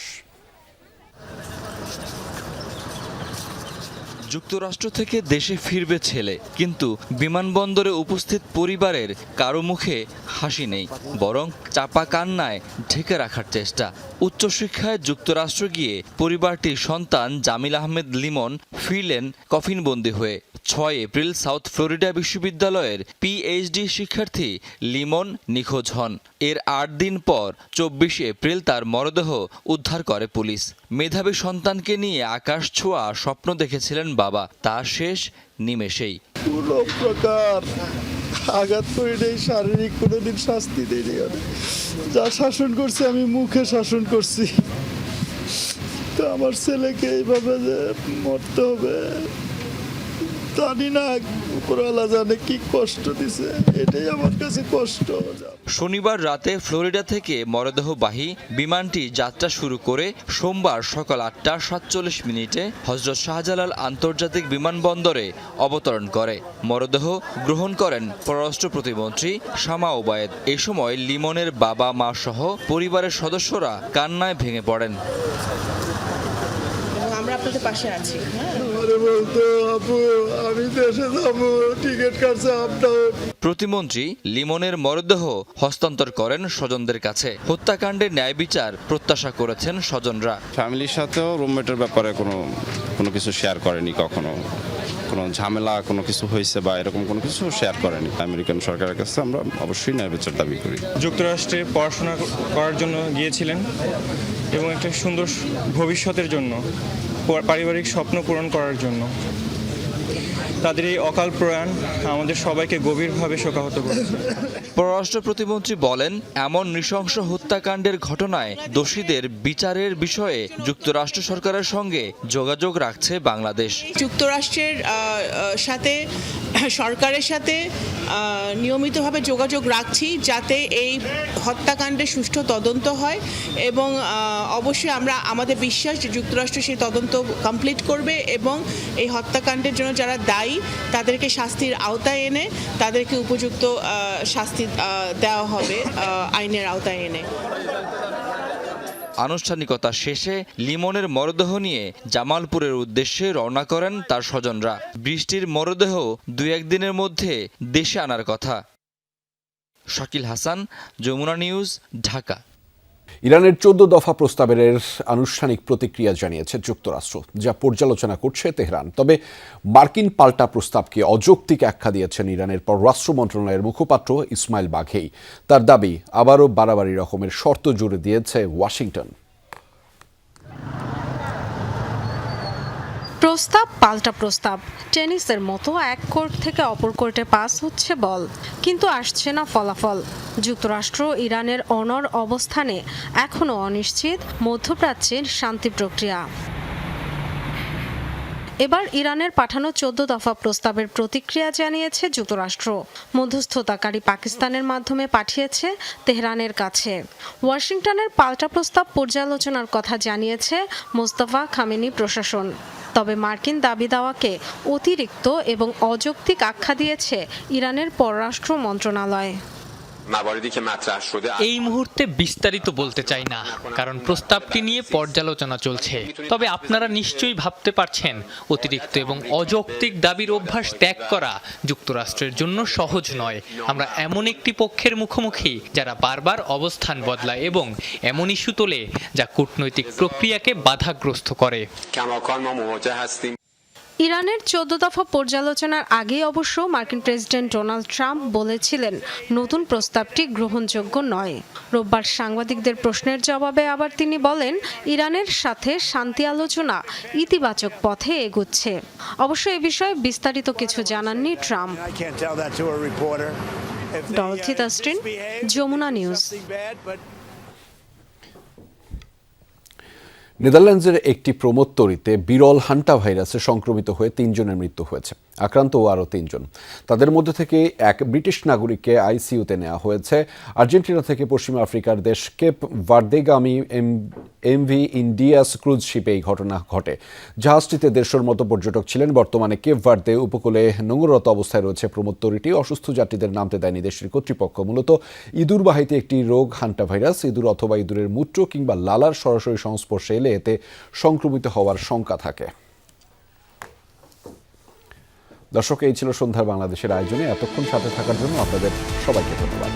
যুক্তরাষ্ট্র থেকে দেশে ফিরবে ছেলে, কিন্তু বিমানবন্দরে উপস্থিত পরিবারের কারো মুখে হাসি নেই, বরং চাপা কান্নায় ঢেকে রাখার চেষ্টা। উচ্চশিক্ষায় যুক্তরাষ্ট্র গিয়ে পরিবারটির সন্তান জামিল আহমেদ লিমন ফিরলেন কফিনবন্দি হয়ে। 6 এপ্রিল সাউথ ফ্লোরিডা বিশ্ববিদ্যালয়ের পিএইচডি শিক্ষার্থী লিমন নিখোঁজ হন। এর 8 দিন পর 24 এপ্রিল তার মরদেহ উদ্ধার করে পুলিশ। মেধাবী সন্তানকে নিয়ে আকাশ ছোঁয়া স্বপ্ন দেখেছিলেন বাবা, তা শেষ নিমেষেই। কোনো প্রকার আঘাত করে নেই, শারীরিক কোনোদিন শাস্তি দেয়নি। যা শাসন করছে আমি মুখে শাসন করছি, তো আমার ছেলেকে এইভাবে যে মরতে হবে জানি না, উপরওয়ালা জানে কি কষ্ট দিছে, এটাই আমার কাছে কষ্ট। শনিবার রাতে ফ্লোরিডা থেকে মরদেহবাহী বিমানটি যাত্রা শুরু করে সোমবার সকাল 8:47 হযরত শাহজালাল আন্তর্জাতিক বিমানবন্দরে অবতরণ করে। মরদেহ গ্রহণ করেন পররাষ্ট্র প্রতিমন্ত্রী শামা ওবায়েদ। এ সময় লিমনের বাবা মা সহ পরিবারের সদস্যরা কান্নায় ভেঙে পড়েন। আমরা আপনাদের পাশে আছি। প্রতিমন্ত্রী লিমনের মরদেহ হস্তান্তর করেন স্বজনদের কাছে। হত্যাকাণ্ডের ন্যায় বিচার প্রত্যাশা করেছেন স্বজনরা। ফ্যামিলির সাথেও রুমমেটের ব্যাপারে কোনো কিছু শেয়ার করেনি, কখনো কোনো ঝামেলা কোনো কিছু হয়েছে বা এরকম কোনো কিছু শেয়ার করেনি। আমেরিকান সরকারের কাছে আমরা অবশ্যই ন্যায় বিচার দাবি করি। যুক্তরাষ্ট্রে পড়াশোনা করার জন্য গিয়েছিলেন এবং একটা সুন্দর ভবিষ্যতের জন্য, পারিবারিক স্বপ্ন পূরণ করার জন্য। তাদের এই অকাল প্রয়াণ আমাদের সবাইকে গভীরভাবে শোকাহত করেছে। পররাষ্ট্র প্রতিমন্ত্রী বলেন, এমন নৃশংস হত্যাকাণ্ডের ঘটনায় দোষীদের বিচারের বিষয়ে যুক্তরাষ্ট্র সরকারের সঙ্গে যোগাযোগ রাখছে বাংলাদেশ। যুক্তরাষ্ট্রের সাথে সরকারের সাথে নিয়মিতভাবে যোগাযোগ রাখছি, যাতে এই হত্যাকাণ্ডের সুষ্ঠু তদন্ত হয় এবং অবশ্যই আমাদের বিশ্বাস যে যুক্তরাষ্ট্র সেই তদন্ত কমপ্লিট করবে এবং এই হত্যাকাণ্ডের জন্য যারা দায়ী তাদেরকে শাস্তির আওতায় এনে তাদেরকে উপযুক্ত শাস্তি দেওয়া হবে আইনের আওতায় এনে। আনুষ্ঠানিকতা শেষে লিমনের মরদেহ নিয়ে জামালপুরের উদ্দেশ্যে রওনা করেন তার স্বজনরা। বৃষ্টির মরদেহ 2-1 দিনের মধ্যে দেশে আনার কথা। শাকিল হাসান, যমুনা নিউজ, ঢাকা। ইরানের 14 দফা প্রস্তাবের আনুষ্ঠানিক প্রতিক্রিয়া জানিয়েছে যুক্তরাষ্ট্র, যা পর্যালোচনা করছে তেহরান। তবে মার্কিন পাল্টা প্রস্তাবকে অযৌক্তিক আখ্যা দিয়েছেন ইরানের পররাষ্ট্র মন্ত্রণালয়ের মুখপাত্র ইসমাইল বাঘেই। তার দাবি, আবারও বাড়াবাড়ি রকমের শর্ত জুড়ে দিয়েছে ওয়াশিংটন। প্রস্তাব পাল্টা প্রস্তাব, টেনিসের মতো এক কোর্ট থেকে অপর কোর্টে পাস হচ্ছে বল, কিন্তু আসছে না ফলাফল। যুক্তরাষ্ট্র ইরানের অনড় অবস্থানে এখনও অনিশ্চিত মধ্যপ্রাচ্যের শান্তি প্রক্রিয়া। এবার ইরানের পাঠানো 14 দফা প্রস্তাবের প্রতিক্রিয়া জানিয়েছে যুক্তরাষ্ট্র। মধ্যস্থতাকারী পাকিস্তানের মাধ্যমে পাঠিয়েছে তেহরানের কাছে। ওয়াশিংটনের পাল্টা প্রস্তাব পর্যালোচনার কথা জানিয়েছে মোস্তফা খামেনি প্রশাসন। তবে মার্কিন দাবি দাওয়াকে অতিরিক্ত এবং অযৌক্তিক আখ্যা দিয়েছে ইরানের পররাষ্ট্র মন্ত্রণালয়। এই মুহূর্তে বিস্তারিত বলতে চাই না, কারণ প্রস্তাবটি নিয়ে পর্যালোচনা চলছে। তবে আপনারা নিশ্চয়ই ভাবতে পারছেন, অতিরিক্ত এবং অযৌক্তিক দাবির অভ্যাস ত্যাগ করা যুক্তরাষ্ট্রের জন্য সহজ নয়। আমরা এমন একটি পক্ষের মুখোমুখি যারা বারবার অবস্থান বদলায় এবং এমন ইস্যু তোলে যা কূটনৈতিক প্রক্রিয়াকে বাধাগ্রস্ত করে। ইরানের 14 দফা পর্যালোচনার আগে অবশ্য মার্কিন প্রেসিডেন্ট ডোনাল্ড ট্রাম্প বলেছিলেন নতুন প্রস্তাবটি গ্রহণযোগ্য নয়। রোববার সাংবাদিকদের প্রশ্নের জবাবে আবার তিনি বলেন ইরানের সাথে শান্তি আলোচনা ইতিবাচক পথে এগুচ্ছে। অবশ্য এ বিষয়ে বিস্তারিত কিছু জানাননি Trump. Dorothy Tustin, Jamuna news. নেদারল্যান্ডসের একটি প্রমোত্তরিতে বিরল হান্টা ভাইরাসে সংক্রমিত হয়ে 3 জনের মৃত্যু হয়েছে। আক্রান্ত আরও 3 জন। তাদের মধ্যে থেকে এক ব্রিটিশ নাগরিককে আইসিইউতে নেওয়া হয়েছে। আর্জেন্টিনা থেকে পশ্চিম আফ্রিকার দেশ কেপ ভার্দেগামী এমভি ইন্ডিয়াস ক্রুজ শিপে এই ঘটনা ঘটে। জাহাজটিতে 150 মতো পর্যটক ছিলেন। বর্তমানে কেপ ভার্দে উপকূলে নোঙররত অবস্থায় রয়েছে প্রমোত্তরিটি। অসুস্থ যাত্রীদের নামতে দেয়নি দেশটির কর্তৃপক্ষ। মূলত ইঁদুরবাহিত একটি রোগ হান্টা ভাইরাস। ইঁদুর অথবা ইঁদুরের মূত্র কিংবা লালার সরাসরি সংস্পর্শে এলে এতে সংক্রমিত হওয়ার শঙ্কা থাকে। দর্শক, এই ছিল সন্ধ্যার বাংলাদেশের আয়োজনে। এতক্ষণ সাথে থাকার জন্য আপনাদের সবাইকে ধন্যবাদ।